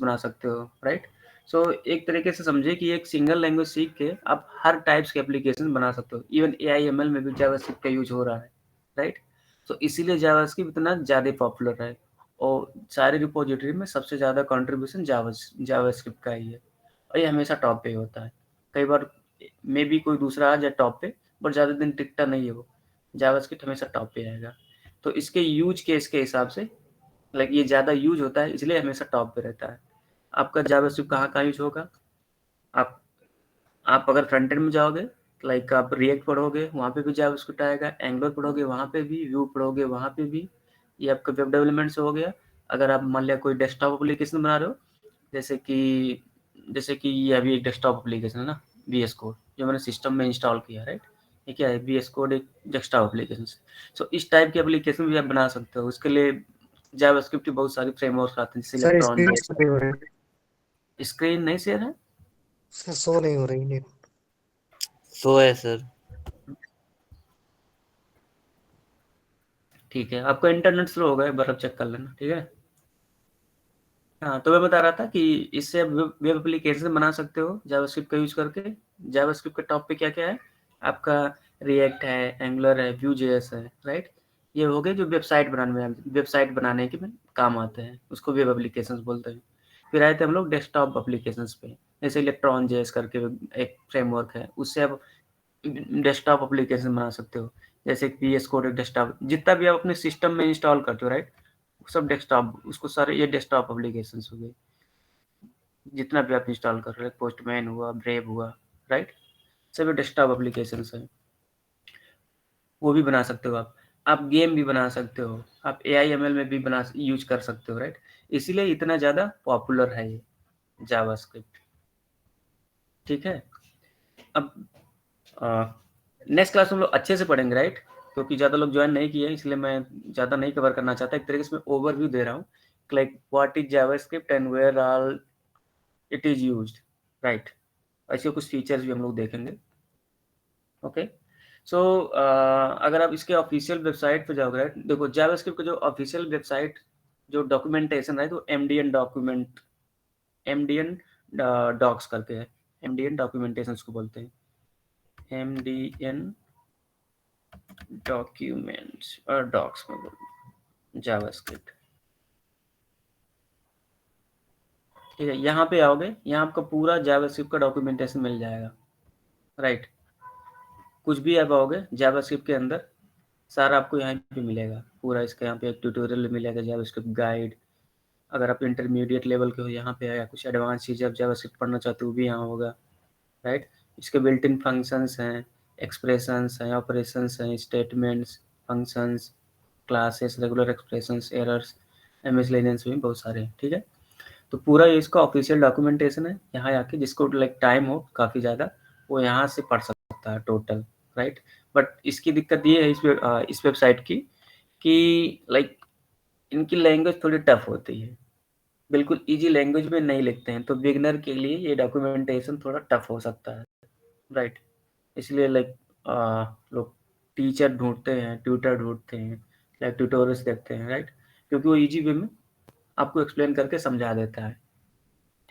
बना सकते हो, राइट? सो एक तरीके से समझिए कि एक सिंगल लैंग्वेज सीख के आप हर टाइप्स के एप्लीकेशन बना सकते हो। इवन एआई/एमएल में भी जावास्क्रिप्ट का यूज़ हो रहा है, राइट? तो इसीलिए जावास्क्रिप्ट इतना ज़्यादा पॉपुलर है और सारे रिपॉजिटरी में सबसे ज़्यादा कंट्रीब्यूशन जावास्क्रिप्ट का ही है और ये हमेशा टॉप पे होता है। कई बार मे बी कोई दूसरा आ जाए टॉप पे, बट ज़्यादा दिन टिकता नहीं है वो। जावास्क्रिप्ट हमेशा टॉप पे आएगा। तो इसके यूज केस के हिसाब से लाइक ये ज़्यादा यूज होता है, इसलिए हमेशा टॉप पे रहता है। आपका जावास्क्रिप्ट कहाँ यूज होगा? आप अगर फ्रंट एंड में जाओगे, लाइक आप रिएक्ट पढ़ोगे, वहाँ पे भी जावास्क्रिप्ट आएगा। एंगुलर पढ़ोगे, वहाँ पे भी। व्यू पढ़ोगे, वहाँ पे भी। ये आपका वेब डेवलपमेंट से हो गया। अगर आप मान लिया कोई डेस्कटॉप एप्लीकेशन बना रहे हो, जैसे कि ये अभी एक डेस्कटॉप एप्लीकेशन है ना, VS कोड, जो मैंने सिस्टम में इंस्टॉल किया, राइट? ये क्या है? VS कोड एक डेस्कटॉप एप्लीकेशन। सो इस टाइप की एप्लीकेशन भी आप बना सकते हो। उसके लिए जावास्क्रिप्ट की बहुत सारी फ्रेमवर्क आते हैं, जैसे सर इलेक्ट्रॉन। स्क्रीन शो नहीं हो रही, स्क्रीन नहीं शेयर है? सर शो नहीं हो रही। सो है सर। ठीक है, आपका इंटरनेट स्लो होगा, एक बार आप चेक कर लेना, ठीक है? हाँ, तो मैं बता रहा था कि इससे आप वेब एप्लीकेशन बना सकते हो जावास्क्रिप्ट का यूज करके। जावास्क्रिप्ट के टॉप पे क्या-क्या है? आपका रिएक्ट है, एंगुलर है, Vue.js है, राइट? ये हो गए जो वेबसाइट बनाने के में काम आते हैं, उसको वेब एप्लीकेशंस बोलते हैं। फिर आए थे हम लोग डेस्कटॉप एप्लीकेशंस पे, जैसे इलेक्ट्रॉन जेएस करके एक फ्रेमवर्क है, उससे आप डेस्कटॉप एप्लीकेशन बना सकते हो। जैसे VS कोड एक डेस्कटॉप, जितना भी आप अपने सिस्टम में इंस्टॉल करते हो, राइट? सब डेस्कटॉप, उसको सारे ये डेस्कटॉप एप्लीकेशंस हो गए। जितना भी आप इंस्टॉल कर रहे हो, पोस्टमैन हुआ, ब्रेव हुआ, राइट? सभी डेस्कटॉप एप्लीकेशंस हैं, वो भी बना सकते हो आप। आप गेम भी बना सकते हो, आप AI/ML में भी बना यूज कर सकते हो, राइट? इसीलिए इतना ज़्यादा पॉपुलर है ये जावास्क्रिप्ट, ठीक है? अब नेक्स्ट क्लास में हम लोग अच्छे से पढ़ेंगे, राइट? क्योंकि ज़्यादा लोग ज्वाइन नहीं किए, इसलिए मैं ज़्यादा नहीं कवर करना चाहता। एक तरीके से मैं ओवरव्यू दे रहा हूँ, like what is JavaScript and where all it is used, right? ऐसे कुछ फीचर्स भी हम लोग देखेंगे, ओके? सो अगर आप इसके ऑफिशियल वेबसाइट पे जाओगे, राइट? देखो जावास्क्रिप्ट का जो ऑफिशियल वेबसाइट, जो डॉक्यूमेंटेशन है, तो एमडीएन डॉक्स करके है। एमडीएन डॉक्यूमेंटेशन उसको बोलते हैं, एमडीएन डॉक्यूमेंट्स और डॉक्स में बोलते हैं जावास्क्रिप्ट, ठीक है? यहाँ पे आओगे, यहाँ आपका पूरा जावास्क्रिप्ट का डॉक्यूमेंटेशन मिल जाएगा, राइट? कुछ भी आप आओगे जावास्क्रिप्ट के अंदर, सारा आपको यहाँ पे मिलेगा पूरा। इसका यहाँ पे एक ट्यूटोरियल मिलेगा, जावास्क्रिप्ट गाइड। अगर आप इंटरमीडिएट लेवल के हो, यहाँ पे आएगा। कुछ एडवांस चीज़ें आप जावास्क्रिप्ट पढ़ना चाहते हो, वो भी यहाँ होगा, राइट? इसके बिल्ट इन फंक्शंस हैं, एक्सप्रेशंस हैं, ऑपरेशंस हैं, statements, functions, classes, regular expressions, errors, miscellaneous भी बहुत सारे हैं, ठीक है? तो पूरा ये इसका ऑफिशियल डॉक्यूमेंटेशन है। यहाँ आके जिसको लाइक टाइम हो काफ़ी ज़्यादा, वो यहाँ से पढ़ सकता है टोटल, राइट? बट इसकी दिक्कत ये है इस वेबसाइट की कि लाइक इनकी लैंग्वेज थोड़ी टफ होती है, बिल्कुल ईजी लैंग्वेज में नहीं लिखते हैं, तो बिगनर के लिए ये डॉक्यूमेंटेशन थोड़ा टफ हो सकता है, राइट? इसलिए लाइक लोग टीचर ढूंढते हैं, ट्यूटर ढूंढते हैं, लाइक ट्यूटोरियल्स देखते हैं, राइट? क्योंकि वो ईजी वे में आपको एक्सप्लेन करके समझा देता है,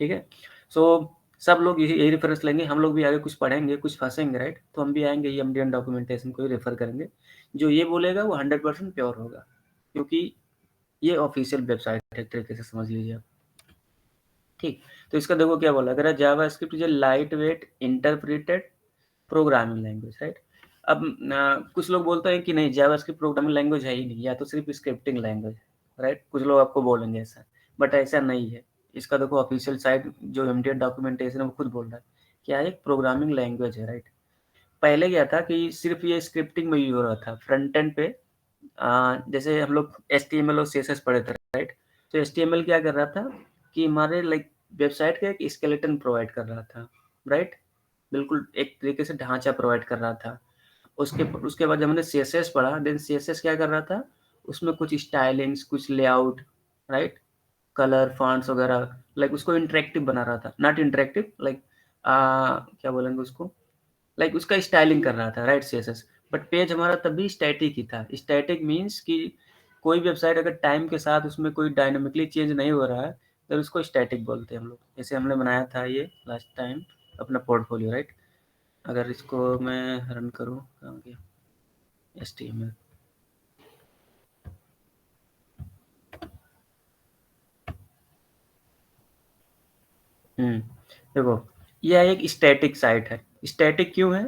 ठीक है? सो सब लोग यही रेफरेंस लेंगे। हम लोग भी आगे कुछ पढ़ेंगे, कुछ फंसेंगे, राइट? तो हम भी आएंगे, ये एमडीएन डॉक्यूमेंटेशन को ही रेफर करेंगे। जो ये बोलेगा वो 100% प्योर होगा, क्योंकि ये ऑफिशियल वेबसाइट है, एक तरीके से समझ लीजिए आप, ठीक? तो इसका देखो क्या बोला, अगर JavaScript is light weight interpreted programming language, right? अब कुछ लोग बोलते हैं कि नहीं, जावास्क्रिप्ट प्रोग्रामिंग लैंग्वेज है ही नहीं, या तो सिर्फ स्क्रिप्टिंग लैंग्वेज, राइट? कुछ लोग आपको बोलेंगे ऐसा, बट ऐसा नहीं है। इसका देखो ऑफिशियल साइट जो एमडीएन डॉक्यूमेंटेशन है वो खुद बोल रहा है क्या है, एक प्रोग्रामिंग लैंग्वेज है, राइट? पहले क्या था कि सिर्फ ये स्क्रिप्टिंग में यूज हो रहा था फ्रंट एंड पे। जैसे हम लोग HTML और CSS पढ़े थे, राइट? तो HTML क्या कर रहा था कि हमारे लाइक वेबसाइट का एक स्केलेटन प्रोवाइड कर रहा था, राइट? बिल्कुल एक तरीके से ढांचा प्रोवाइड कर रहा था। उसके बाद जब हमने CSS पढ़ा, देन CSS क्या कर रहा था, उसमें कुछ स्टाइलिंग्स, कुछ लेआउट, राइट? कलर, फॉन्ट्स वगैरह, लाइक उसको इंटरेक्टिव बना रहा था, नॉट इंटरेक्टिव, लाइक क्या बोलेंगे उसको, लाइक उसका स्टाइलिंग कर रहा था, राइट? CSS। बट पेज हमारा तब भी स्टैटिक ही था। स्टैटिक मीन्स कि कोई वेबसाइट अगर टाइम के साथ उसमें कोई डायनामिकली चेंज नहीं हो रहा है, तो उसको स्टैटिक बोलते हैं हम लोग। जैसे हमने बनाया था ये लास्ट टाइम अपना पोर्टफोलियो, राइट। अगर इसको मैं रन करूँ, कहाँ गया HTML, देखो यह एक स्टैटिक साइट है। स्टैटिक क्यों है?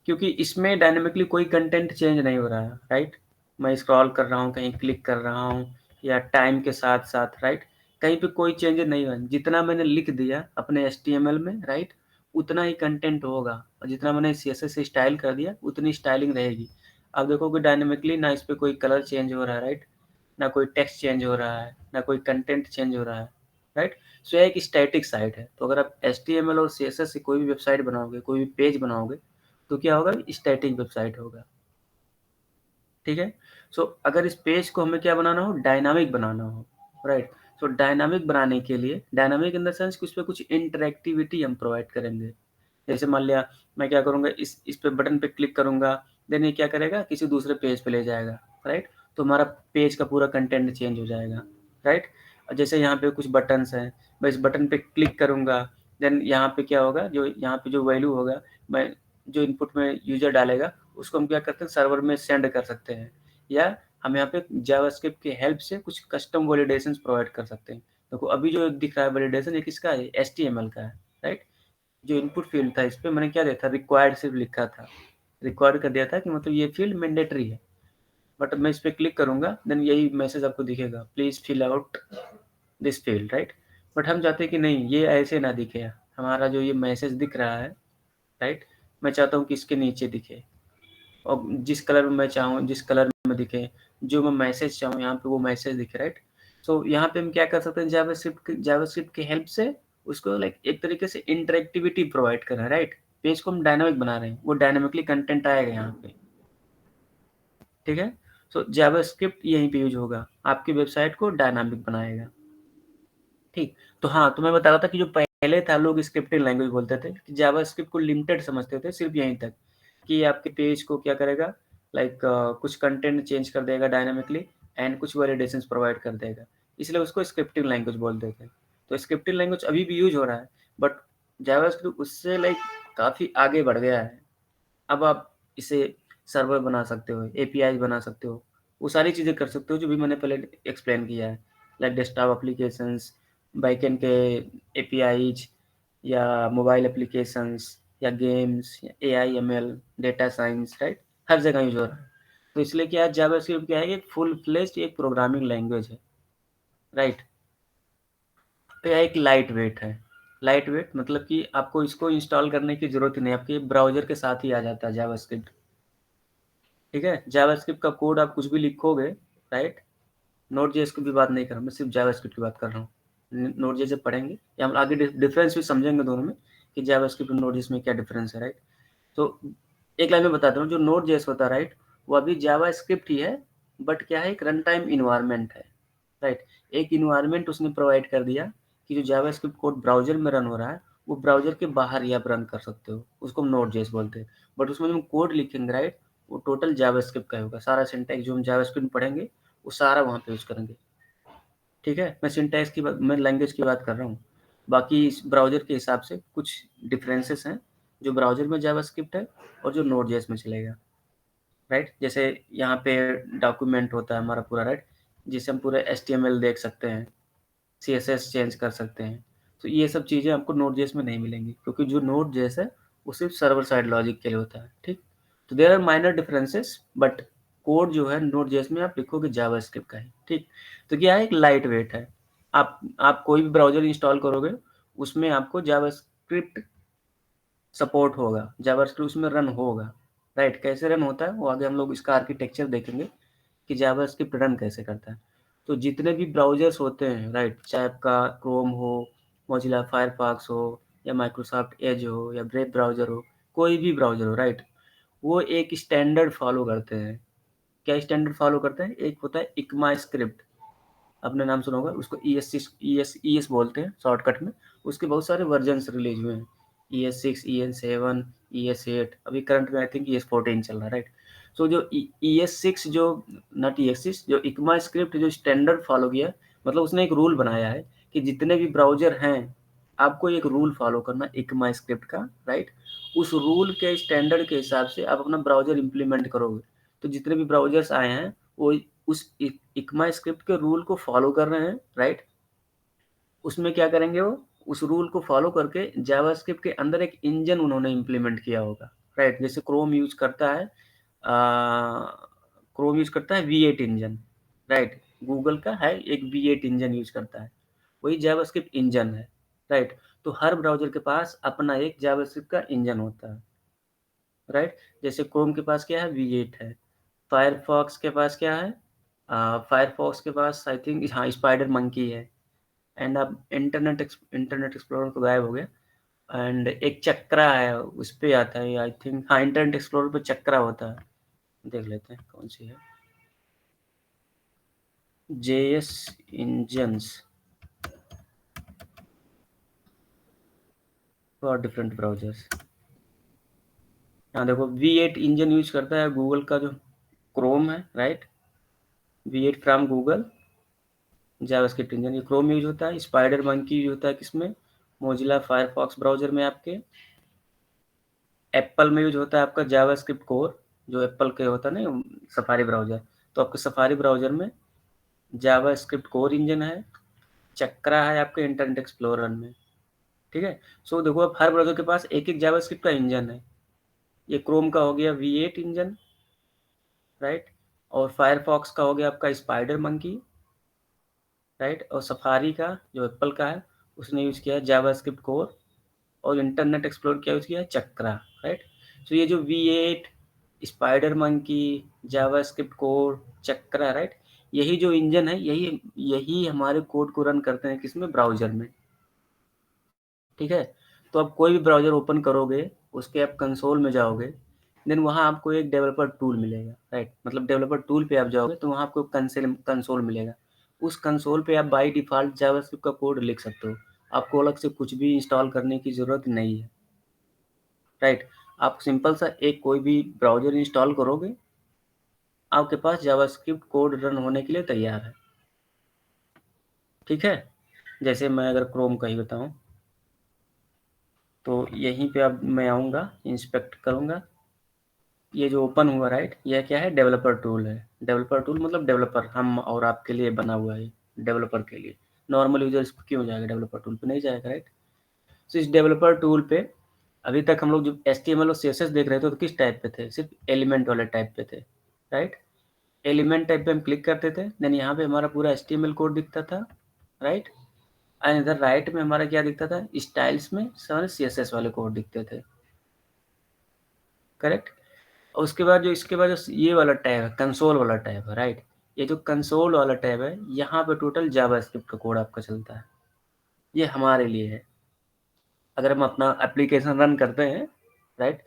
क्योंकि इसमें डायनेमिकली कोई कंटेंट चेंज नहीं हो रहा है, राइट। मैं स्क्रॉल कर रहा हूँ, कहीं क्लिक कर रहा हूँ या टाइम के साथ साथ, राइट, कहीं पे कोई चेंज नहीं हुआ। जितना मैंने लिख दिया अपने HTML में, राइट, उतना ही कंटेंट होगा, और जितना मैंने CSS से स्टाइल कर दिया उतनी स्टाइलिंग रहेगी। अब देखोगे डायनेमिकली ना इस पर कोई कलर चेंज हो रहा है, राइट, ना कोई टेक्स्ट चेंज हो रहा है, ना कोई कंटेंट चेंज हो रहा है, राइट। सो यह एक स्टैटिक साइट है। तो अगर आप HTML और CSS से कोई भी वेबसाइट बनाओगे, कोई भी पेज बनाओगे, तो क्या होगा? स्टैटिक वेबसाइट होगा, ठीक है। सो अगर इस पेज को हमें क्या बनाना हो? डायनामिक बनाना हो, राइट। सो डायनामिक बनाने के लिए, डायनामिक इन द सेंस कि उस पर कुछ इंटरेक्टिविटी हम प्रोवाइड करेंगे। जैसे मान लिया मैं क्या करूँगा, इस पे बटन पे क्लिक करूँगा, देन ये क्या करेगा? किसी दूसरे पेज पे ले जाएगा, राइट। तो हमारा पेज का पूरा कंटेंट चेंज हो जाएगा, राइट। और जैसे यहाँ पे कुछ बटन्स हैं, मैं इस बटन पे क्लिक करूँगा, देन यहाँ पे क्या होगा? जो यहाँ पे जो वैल्यू होगा, मैं जो इनपुट में यूजर डालेगा उसको हम क्या करते हैं? सर्वर में सेंड कर सकते हैं, या हम यहाँ पे जावास्क्रिप्ट की हेल्प से कुछ कस्टम वैलिडेशंस प्रोवाइड कर सकते हैं। देखो अभी जो दिख रहा है वैलिडेशन, ये किसका है? HTML का है, राइट। जो इनपुट फील्ड था इस पे मैंने क्या दिया था? रिक्वायर्ड सिर्फ लिखा था, रिक्वायर्ड कर दिया था कि मतलब ये फील्ड मैंडेटरी है। बट मैं इस पे क्लिक करूंगा, देन यही मैसेज आपको दिखेगा, please fill out this field, right. But हम चाहते हैं कि नहीं, ये ऐसे ना दिखे। हमारा जो ये मैसेज दिख रहा है, राइट, मैं चाहता हूँ कि इसके नीचे दिखे, और जिस कलर में मैं चाहूँ, जिस कलर में दिखे, जो मैं मैसेज चाहूँ यहाँ पे वो मैसेज दिखे, राइट। सो यहाँ पे हम क्या कर सकते हैं? जावास्क्रिप्ट की हेल्प से उसको लाइक एक तरीके से इंटरेक्टिविटी प्रोवाइड कर रहे हैं, राइट। पेज को हम डायनामिक बना रहे हैं, वो डायनामिकली कंटेंट आएगा यहाँ पे, ठीक है। सो जावास्क्रिप्ट यहीं पे यूज होगा, आपकी वेबसाइट को डायनामिक बनाएगा, ठीक। तो हाँ, तो मैं बता रहा था कि जो पहले था लोग स्क्रिप्टिंग लैंग्वेज बोलते थे, कि जावास्क्रिप्ट को लिमिटेड समझते थे सिर्फ यहीं तक, कि आपके पेज को क्या करेगा, लाइक कुछ कंटेंट चेंज कर देगा डायनामिकली, एंड कुछ वैलिडेशंस प्रोवाइड कर देगा, इसलिए उसको स्क्रिप्टिंग लैंग्वेज बोलते थे। तो स्क्रिप्टिंग लैंग्वेज अभी भी यूज हो रहा है, बट जावास्क्रिप्ट उससे लाइक काफ़ी आगे बढ़ गया है। अब आप इसे सर्वर बना सकते हो, API बना सकते हो, वो सारी चीज़ें कर सकते हो जो भी मैंने पहले एक्सप्लेन किया है, लाइक डेस्कटॉप एप्लीकेशंस, बैकएंड के APIs, या मोबाइल एप्लीकेशंस, या गेम्स, या AI/ML, डेटा साइंस, राइट, हर जगह यूज हो रहा है। तो इसलिए क्या है, जावास्क्रिप्ट क्या है? एक फुल फ्लेज्ड एक प्रोग्रामिंग लैंग्वेज है, राइट। तो यह एक लाइट वेट है। लाइट वेट मतलब कि आपको इसको इंस्टॉल करने की जरूरत ही नहीं, आपके ब्राउजर के साथ ही आ जाता है जावास्क्रिप्ट, ठीक है। जावास्क्रिप्ट का कोड आप कुछ भी लिखोगे, राइट, नोट जेएस की भी बात नहीं कर रहा हूँ, मैं सिर्फ जावास्क्रिप्ट की बात कर रहा हूँ। नोट जेएस जब पढ़ेंगे या हम आगे डिफरेंस भी समझेंगे दोनों में, कि जावास्क्रिप्ट और नोट जेएस में क्या डिफरेंस है, राइट। तो एक लाइन में बताता हूँ, जो नोट जेएस होता है, राइट, वो अभी जावास्क्रिप्ट ही है, बट क्या है? एक रन टाइम इन्वायरमेंट है, राइट। एक इन्वायरमेंट उसने प्रोवाइड कर दिया कि जो जावास्क्रिप्ट कोड ब्राउजर में रन हो रहा है, वो ब्राउजर के बाहर ही आप रन कर सकते हो, उसको हम नोट जेएस बोलते हैं। बट उसमें जो हम कोड लिखेंगे, राइट, वो टोटल जावास्क्रिप्ट का होगा। सारा सिंटैक्स जो हम जावास्क्रिप्ट में पढ़ेंगे वो सारा वहाँ पे यूज करेंगे, ठीक है। मैं सिंटैक्स की बात, मैं लैंग्वेज की बात कर रहा हूँ। बाकी इस ब्राउजर के हिसाब से कुछ डिफरेंसेस हैं, जो ब्राउजर में जावास्क्रिप्ट है और जो नोट जेएस में चलेगा, राइट। जैसे यहाँ पे डॉक्यूमेंट होता है हमारा पूरा, राइट, जिसे हम पूरा HTML देख सकते हैं, CSS चेंज कर सकते हैं। तो ये सब चीज़ें आपको नोट जेएस में नहीं मिलेंगी, क्योंकि जो नोट जेएस है वो सिर्फ सर्वर साइड लॉजिक के लिए होता है, ठीक। तो there are minor differences, but code जो है नोट जेएस में आप लिखोगे जावास्क्रिप्ट का है, ठीक। तो क्या है? एक लाइट वेट है। आप कोई भी ब्राउजर इंस्टॉल करोगे, उसमें आपको जावास्क्रिप्ट सपोर्ट होगा, जावास्क्रिप्ट उसमें रन होगा, राइट। कैसे रन होता है वो आगे हम लोग इसका आर्किटेक्चर देखेंगे, कि जावास्क्रिप्ट रन कैसे करता है। तो जितने भी ब्राउजर्स होते हैं, राइट, चाहे आपका क्रोम हो, मोजिला फायरफॉक्स हो, या माइक्रोसॉफ्ट एज हो, या ब्रेव ब्राउजर हो, कोई भी ब्राउजर हो, राइट, वो एक स्टैंडर्ड फॉलो करते हैं। क्या स्टैंडर्ड फॉलो करते हैं? एक होता है इक्मा स्क्रिप्ट, आपने नाम सुना होगा उसको, ES बोलते हैं शॉर्टकट में। उसके बहुत सारे वर्जन्स रिलीज हुए हैं, ES6, ES7, ES8, अभी करंट में आई थिंक ES14 चल रहा है, राइट। सो जो ES6 जो, नॉट ES6, जो इक्मा स्क्रिप्ट जो स्टैंडर्ड फॉलो किया, मतलब उसने एक रूल बनाया है कि जितने भी ब्राउज़र हैं आपको एक रूल फॉलो करना इक्मा स्क्रिप्ट का, राइट। उस रूल के स्टैंडर्ड के हिसाब से आप अपना ब्राउज़र इम्प्लीमेंट करोगे। तो जितने भी ब्राउज़र्स आए हैं वो उस इक्मा स्क्रिप्ट के रूल को फॉलो कर रहे हैं, राइट। उसमें क्या करेंगे वो उस रूल को फॉलो करके जावास्क्रिप्ट के अंदर एक इंजन उन्होंने इम्प्लीमेंट किया होगा, राइट। जैसे क्रोम यूज करता है V8 इंजन, राइट। गूगल का है एक V8 इंजन यूज करता है, वही जावास्क्रिप्ट इंजन है, राइट। तो हर ब्राउजर के पास अपना एक जावास्क्रिप्ट का इंजन होता है, राइट। जैसे क्रोम के पास क्या है, V8 है। फायरफॉक्स के पास क्या है, फायरफॉक्स के पास आई थिंक हाँ स्पाइडर मंकी है। एंड अब इंटरनेट एक्सप्लोरर तो गायब हो गया। एंड एक चक्रा है उस पे आता है आई थिंक, हाँ इंटरनेट एक्सप्लोरर पे चक्रा होता है, देख लेते हैं कौन सी है। JS engines for different browsers. यहाँ देखो V8 इंजन यूज करता है गूगल का जो क्रोम है, right. V8 from Google JavaScript engine, ये क्रोम यूज होता है। स्पाइडर मंकी यूज होता है किसमें, मोजिला फायरफॉक्स ब्राउजर में आपके। एप्पल में यूज होता है आपका जावास्क्रिप्ट कोर, जो एप्पल के होता है ना सफारी ब्राउजर, तो आपके सफारी ब्राउजर में जावास्क्रिप्ट कोर इंजन है। चक्रा है आपके इंटरनेट एक्सप्लोरर में, ठीक है। सो देखो अब हर ब्राउजर के पास एक एक जावास्क्रिप्ट का इंजन है। ये क्रोम का हो गया V8 इंजन, राइट। और फायरफॉक्स का हो गया आपका स्पाइडर मंकी, राइट। और सफारी का जो एप्पल का है उसने यूज किया है जावास्क्रिप्ट कोर, और इंटरनेट एक्सप्लोर क्या यूज किया है, चक्रा, राइट। तो ये जो V8 Spider Monkey JavaScript Core Chakra, right, यही जो इंजन है यही यही हमारे कोड को रन करते हैं किसमें, ब्राउजर में, ठीक है। तो आप कोई भी ब्राउजर ओपन करोगे उसके आप कंसोल में जाओगे, देन वहाँ आपको एक डेवलपर टूल मिलेगा, राइट। मतलब डेवलपर टूल पे आप जाओगे तो वहाँ आपको कंसोल मिलेगा। उस कंसोल पे आप बाय डिफ़ॉल्ट जावास्क्रिप्ट का कोड लिख सकते हो, आपको अलग से कुछ भी इंस्टॉल करने की ज़रूरत नहीं है, राइट। आप सिंपल सा एक कोई भी ब्राउजर इंस्टॉल करोगे, आपके पास जावास्क्रिप्ट कोड रन होने के लिए तैयार है, ठीक है। जैसे मैं अगर क्रोम का ही बताऊँ तो यहीं पे अब मैं आऊँगा, इंस्पेक्ट करूँगा, ये जो ओपन हुआ, राइट, यह क्या है, डेवलपर टूल है। डेवलपर टूल मतलब डेवलपर हम और आपके लिए बना हुआ है, डेवलपर के लिए। नॉर्मल यूजर इस पर क्यों जाएगा, डेवलपर टूल पे नहीं जाएगा, राइट। तो इस डेवलपर टूल पे अभी तक हम लोग जो HTML और CSS देख रहे थे तो किस टाइप पे थे, सिर्फ एलिमेंट वाले टाइप पे थे, राइट। एलिमेंट टाइप पे हम क्लिक करते थे, देन यहाँ पे हमारा पूरा HTML कोड दिखता था, राइट। एंड इधर राइट में हमारा क्या दिखता था, स्टाइल्स में सारे CSS वाले कोड दिखते थे, करेक्ट। और उसके बाद जो इसके बाद जो ये वाला टैब है, कंसोल वाला टैब है, राइट। ये जो कंसोल वाला टैब है यहाँ पे टोटल जावास्क्रिप्ट का कोड आपका चलता है, ये हमारे लिए है। अगर हम अपना एप्लीकेशन रन करते हैं, राइट,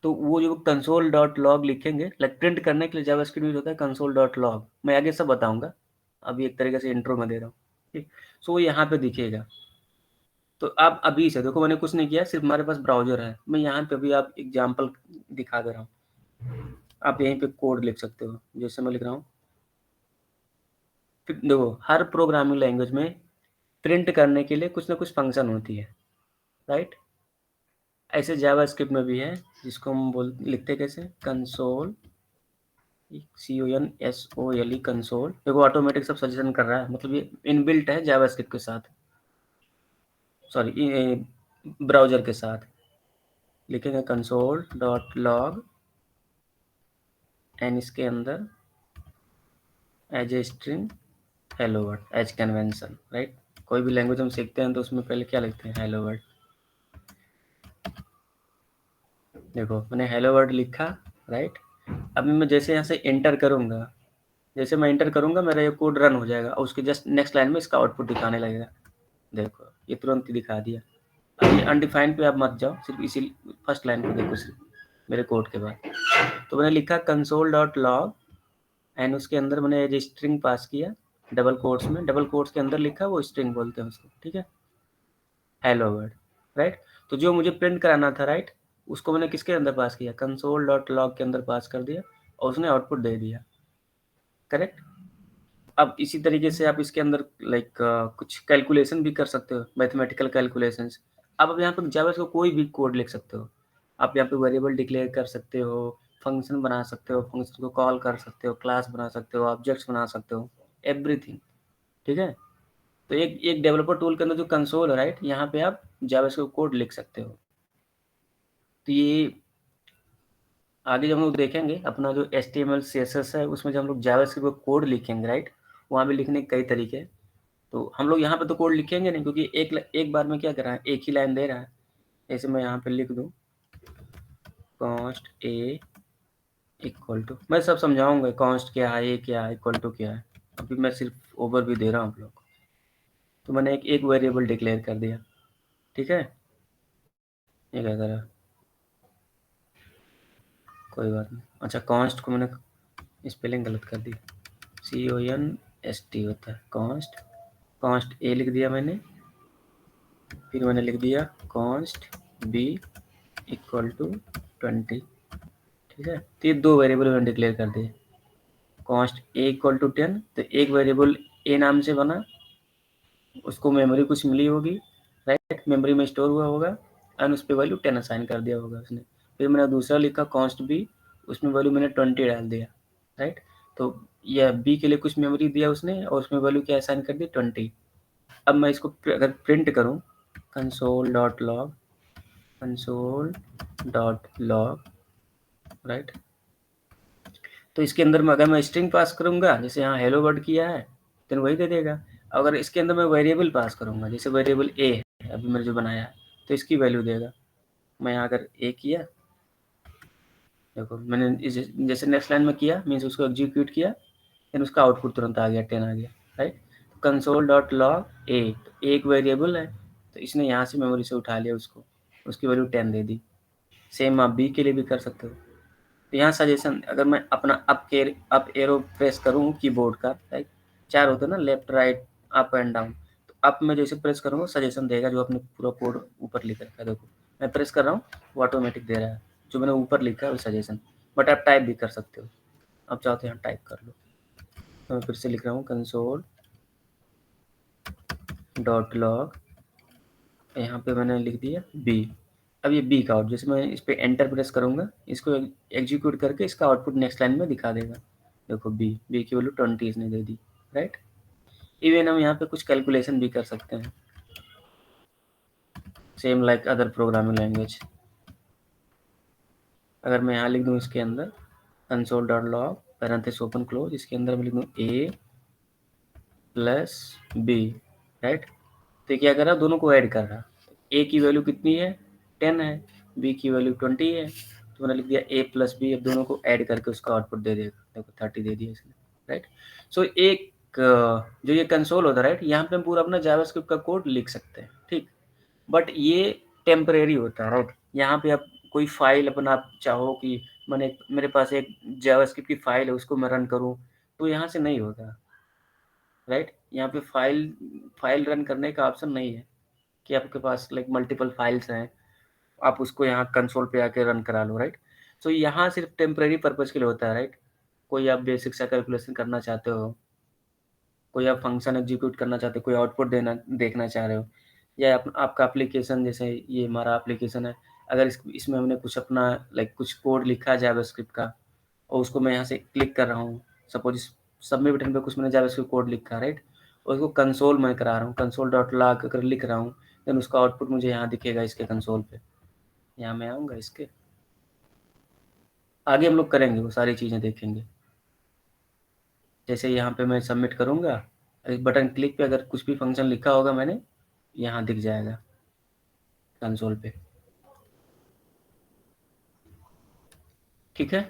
तो वो जो कंसोल डॉट लॉग लिखेंगे, लाइक प्रिंट करने के लिए जावास्क्रिप्ट यूज होता है कंसोल डॉट लॉग, मैं आगे सब बताऊंगा, अभी एक तरीके से इंट्रो में दे रहा हूँ, ठीक। सो वो यहाँ पे दिखेगा। तो आप अभी से देखो, मैंने कुछ नहीं किया, सिर्फ हमारे पास ब्राउजर है, मैं यहाँ पे अभी आप एग्जाम्पल दिखा दे रहा हूँ। आप यहीं पे कोड लिख सकते हो जैसे मैं लिख रहा हूँ। फिर देखो हर प्रोग्रामिंग लैंग्वेज में प्रिंट करने के लिए कुछ ना कुछ फंक्शन होती है, राइट। ऐसे जावास्क्रिप्ट में भी है, जिसको हम लिखते कैसे, कंसोल, CONSOLE कंसोल। देखो ऑटोमेटिक सब सजेशन कर रहा है, मतलब ये इनबिल्ट है जावास्क्रिप्ट के साथ, सॉरी ब्राउजर के साथ। लिखेंगे कंसोल डॉट लॉग एंड इसके अंदर as a string hello world as convention, right. कोई भी लैंग्वेज हम सीखते हैं तो उसमें पहले क्या लिखते हैं, हेलो वर्ल्ड। देखो मैंने हेलो वर्ल्ड लिखा, राइट। अभी मैं जैसे यहाँ से एंटर करूँगा, जैसे मैं एंटर करूँगा मेरा ये कोड रन हो जाएगा और उसके जस्ट नेक्स्ट लाइन में इसका आउटपुट दिखाने लगेगा। देखो ये तुरंत ही दिखा दिया। अब ये अनडिफाइंड पे आप मत जाओ, सिर्फ इसी फर्स्ट लाइन को देखो, सिर्फ मेरे कोड के बाद। तो मैंने लिखा कंसोल डॉट लॉग एंड उसके अंदर मैंने एज स्ट्रिंग पास किया, डबल कोट्स में, डबल कोट्स के अंदर लिखा, वो स्ट्रिंग बोलते हैं उसको, ठीक है, हेलो वर्ड, राइट। तो जो मुझे प्रिंट कराना था, राइट, उसको मैंने किसके अंदर पास किया, कंसोल डॉट लॉग के अंदर पास कर दिया और उसने आउटपुट दे दिया, करेक्ट। अब इसी तरीके से आप इसके अंदर लाइक कुछ कैलकुलेशन भी कर सकते हो, मैथमेटिकल कैलकुलेशंस। अब यहाँ पर जावा का कोई भी कोड लिख सकते हो। आप यहाँ पे वेरिएबल डिक्लेयर कर सकते हो, फंक्शन बना सकते हो, फंक्शन को कॉल कर सकते हो, क्लास बना सकते हो, ऑब्जेक्ट्स बना सकते हो, एवरीथिंग। ठीक है, तो एक डेवलपर टूल के अंदर जो कंसोल है, राइट, यहाँ पे आप जावा का कोड लिख सकते हो। तो ये आगे जब हम लोग देखेंगे अपना जो HTML CSS है, उसमें जब हम लोग जावास्क्रिप्ट का कोड लिखेंगे, राइट, वहाँ भी लिखने के कई तरीके हैं। तो हम लोग यहाँ पे तो कोड लिखेंगे नहीं, क्योंकि एक बार में क्या कर रहा है, एक ही लाइन दे रहा है। जैसे मैं यहाँ पे लिख दूँ कॉन्स्ट ए इक्वल टू, मैं सब समझाऊंगा कॉन्स्ट क्या है, ए क्या है, इक्वल टू क्या है। अभी मैं सिर्फ ओवरव्यू दे रहा हूँ आप लोग को। तो मैंने एक वेरिएबल डिक्लेयर कर दिया, ठीक है, ये क्या करा, कोई बात नहीं। अच्छा, कॉन्स्ट को मैंने स्पेलिंग गलत कर दी, CONST होता है कॉन्स्ट। कॉन्स्ट ए लिख दिया मैंने, फिर मैंने लिख दिया कॉन्स्ट बी इक्वल टू 20। ठीक है, तो ये दो वेरिएबल मैंने डिक्लेयर कर दिए। कॉन्स्ट ए इक्वल टू 10, तो एक वेरिएबल ए नाम से बना, उसको मेमोरी कुछ मिली होगी, राइट, मेमोरी में स्टोर हुआ होगा, एंड उस पर वैल्यू 10 असाइन कर दिया होगा उसने। फिर मैंने दूसरा लिखा कॉन्स्ट बी, उसमें वैल्यू मैंने 20 डाल दिया, राइट। तो यह बी के लिए कुछ मेमोरी दिया उसने, और उसमें वैल्यू क्या असाइन कर दी, 20। अब मैं इसको अगर प्रिंट करूँ, console dot log, console dot log, right, तो इसके अंदर में अगर मैं स्ट्रिंग पास करूंगा, जैसे यहाँ हेलो वर्ड किया है, तो वही दे देगा। अगर इसके अंदर मैं वेरिएबल पास करूंगा, जैसे वेरिएबल ए है अभी मैंने जो बनाया है, तो इसकी वैल्यू देगा। मैं यहाँ अगर ए किया, देखो मैंने जैसे नेक्स्ट लाइन में किया, मीन्स उसको एग्जीक्यूट किया, देन उसका आउटपुट तुरंत आ गया, 10 आ गया, राइट। कंसोल डॉट लॉग ए, एक वेरिएबल है, तो इसने यहाँ से मेमोरी से उठा लिया उसको, उसकी वैल्यू 10 दे दी। सेम आप बी के लिए भी कर सकते हो। तो यहाँ सजेशन, अगर मैं अपना अप एरो प्रेस करूँ कीबोर्ड का, राइट, 4 होते हैं ना, left right up and down, तो अप में जैसे प्रेस करूँगा सजेशन देगा, जो अपने पूरा कोड ऊपर लिख रखा है। देखो मैं प्रेस कर रहा हूँ, वो ऑटोमेटिक दे रहा है, जो मैंने ऊपर लिखा है वो सजेशन। बट आप टाइप भी कर सकते हो, अब चाहो तो यहाँ टाइप कर लो। तो मैं फिर से लिख रहा हूँ कंसोल डॉट लॉग, यहाँ पे मैंने लिख दिया बी। अब ये बी का आउट, जैसे मैं इस पर एंटर प्रेस करूँगा, इसको एग्जीक्यूट करके इसका आउटपुट नेक्स्ट लाइन में दिखा देगा। देखो बी की वैल्यू 20 इसने दे दी, राइट। इवन हम यहाँ पे कुछ कैलकुलेशन भी कर सकते हैं, same like other programming language. अगर मैं यहाँ लिख दूँ इसके अंदर console dot log parenthesis open close, इसके अंदर मैं लिख दूँ ए प्लस बी, राइट। तो क्या कर रहा है, दोनों को ऐड कर रहा। ए की वैल्यू कितनी है, 10 है, बी की वैल्यू 20 है, तो मैंने लिख दिया ए प्लस बी। अब दोनों को ऐड करके उसका आउटपुट दे देगा, देखो 30 दे दिया इसने, राइट। सो एक जो ये कंसोल होता है, राइट, यहाँ पे हम पूरा अपना जावास्क्रिप्ट का कोड लिख सकते हैं, ठीक। बट ये टेम्परेरी होता है, राइट। यहाँ पे आप कोई फाइल अपना आप चाहो कि मेरे पास एक जावास्क्रिप्ट की फाइल है, उसको मैं रन करूँ, तो यहाँ से नहीं होगा, राइट। यहाँ पे फाइल रन करने का ऑप्शन नहीं है कि आपके पास लाइक मल्टीपल फाइल्स हैं, आप उसको यहाँ कंसोल पे आके रन करा लो, राइट। सो यहाँ सिर्फ टेम्परेरी पर्पज़ के लिए होता है, राइट। कोई आप बेसिक सा कैलकुलेशन करना चाहते हो, कोई आप फंक्शन एग्जीक्यूट करना चाहते हो, कोई आउटपुट देखना चाह रहे हो, या आपका एप्लीकेशन, जैसे ये हमारा एप्लीकेशन है, अगर इसमें हमने कुछ अपना लाइक कुछ कोड लिखा है जावास्क्रिप्ट का, और उसको मैं यहाँ से क्लिक कर रहा हूँ, सपोज इस सबमिट बटन पे कुछ मैंने जावास्क्रिप्ट कोड लिखा है, राइट, और उसको कंसोल में करा रहा हूँ, कंसोल डॉट लॉग अगर लिख रहा हूँ, देन उसका आउटपुट मुझे यहाँ दिखेगा इसके कंसोल पे। यहाँ मैं आऊँगा, इसके आगे हम लोग करेंगे, वो सारी चीज़ें देखेंगे। जैसे यहाँ पे मैं सबमिट करूँगा, इस बटन क्लिक पे अगर कुछ भी फंक्शन लिखा होगा मैंने, यहाँ दिख जाएगा कंसोल पे, ठीक है।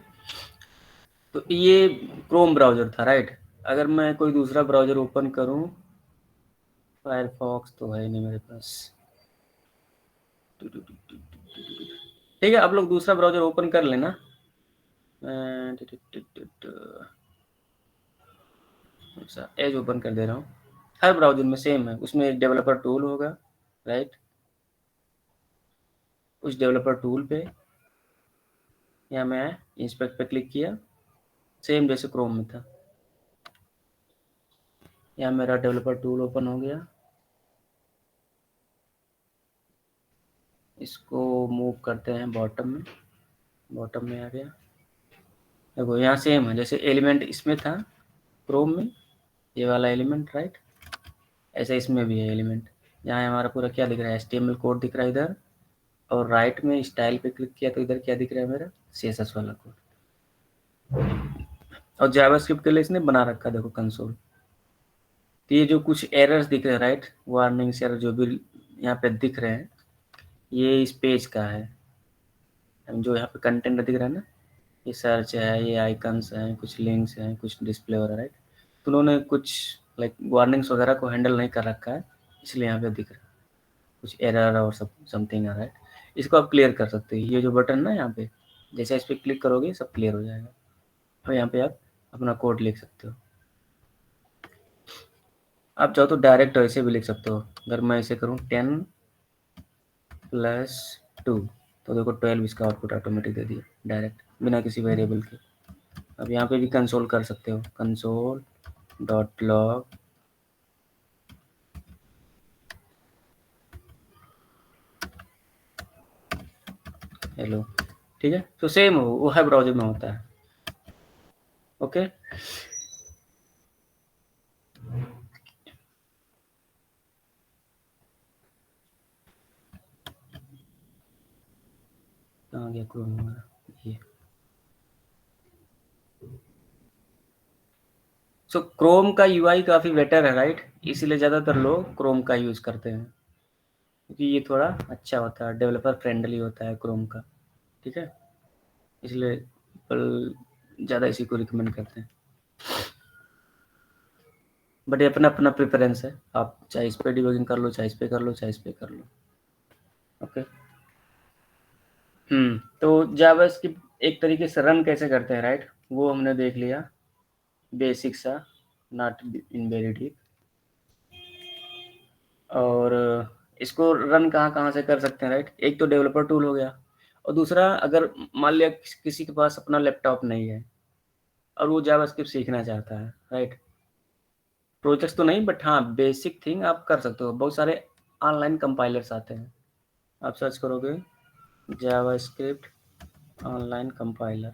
तो ये क्रोम ब्राउज़र था, राइट। अगर मैं कोई दूसरा ब्राउज़र ओपन करूँ, फायरफॉक्स तो है नहीं मेरे पास, ठीक है, आप लोग दूसरा ब्राउज़र ओपन कर लेना। एज ओपन कर दे रहा हूँ, हर ब्राउज़र में सेम है, उसमें एक डेवलपर टूल होगा, राइट। उस डेवलपर टूल पे या मैं इंस्पेक्ट पे क्लिक किया, सेम जैसे क्रोम में था। यहाँ मेरा डेवलपर टूल ओपन हो गया, इसको मूव करते हैं बॉटम में, बॉटम में आ गया। देखो यहाँ सेम है, जैसे एलिमेंट इसमें था क्रोम में, ये वाला एलिमेंट, राइट, ऐसे इसमें भी है एलिमेंट। यहाँ हमारा पूरा क्या दिख रहा है, HTML कोड दिख रहा है इधर, और राइट में स्टाइल पे क्लिक किया तो इधर क्या दिख रहा है मेरा, CSS वाला कोड। और जावास्क्रिप्ट के लिए इसने बना रखा है, देखो कंसोल। तो ये जो कुछ एरर्स दिख रहे हैं, राइट, वार्निंग्स एरर जो भी यहाँ पे दिख रहे हैं, ये इस पेज का है। जो यहाँ पे कंटेंट दिख रहा है ना, ये सर्च है, ये आइकन्स हैं, कुछ लिंक्स हैं, कुछ डिस्प्ले हो रहा है, राइट। तो उन्होंने कुछ लाइक वार्निंग्स वगैरह को हैंडल नहीं कर रखा है, इसलिए यहाँ पे दिख रहा है कुछ एरर और समथिंग है, राइट। इसको आप क्लियर कर सकते हो, ये जो बटन ना यहाँ पे, जैसे इस पर क्लिक करोगे सब क्लियर हो जाएगा, और यहाँ पे आप अपना कोड लिख सकते हो। आप चाहो तो डायरेक्ट ऐसे भी लिख सकते हो। अगर मैं ऐसे करूँ 10+2, तो देखो 12 इसका आउटपुट ऑटोमेटिक दे दिया डायरेक्ट, बिना किसी वेरिएबल के। अब यहाँ पे भी कंसोल कर सकते हो, console.log, हेलो, ठीक है। तो सेम वो है ब्राउजर में होता है, ओके। कहाँ गया क्रोम हमारा, ये। सो क्रोम का UI काफ़ी बेटर है, राइट, इसीलिए ज़्यादातर लोग क्रोम का यूज़ करते हैं, क्योंकि ये थोड़ा अच्छा होता है, डेवलपर फ्रेंडली होता है क्रोम का, ठीक है, इसलिए ज़्यादा इसी को रिकमेंड करते हैं। बट ये अपना अपना प्रेफरेंस है, आप चाहे इस पर डिबगिंग कर लो, चाहे इस पर कर लो, चाहे इस पर कर लो, ओके। तो जावास्क्रिप्ट एक तरीके से रन कैसे करते हैं, राइट, वो हमने देख लिया, बेसिक सा, नॉट इन वेरी डीप। और इसको रन कहाँ कहाँ से कर सकते हैं, राइट। एक तो डेवलपर टूल हो गया, और दूसरा अगर मान लिया किसी के पास अपना लैपटॉप नहीं है और वो जावास्क्रिप्ट सीखना चाहता है, राइट, प्रोजेक्ट्स तो नहीं बट हाँ बेसिक थिंग आप कर सकते हो। बहुत सारे ऑनलाइन कंपाइलर्स आते हैं, आप सर्च करोगे जावास्क्रिप्ट ऑनलाइन कंपाइलर,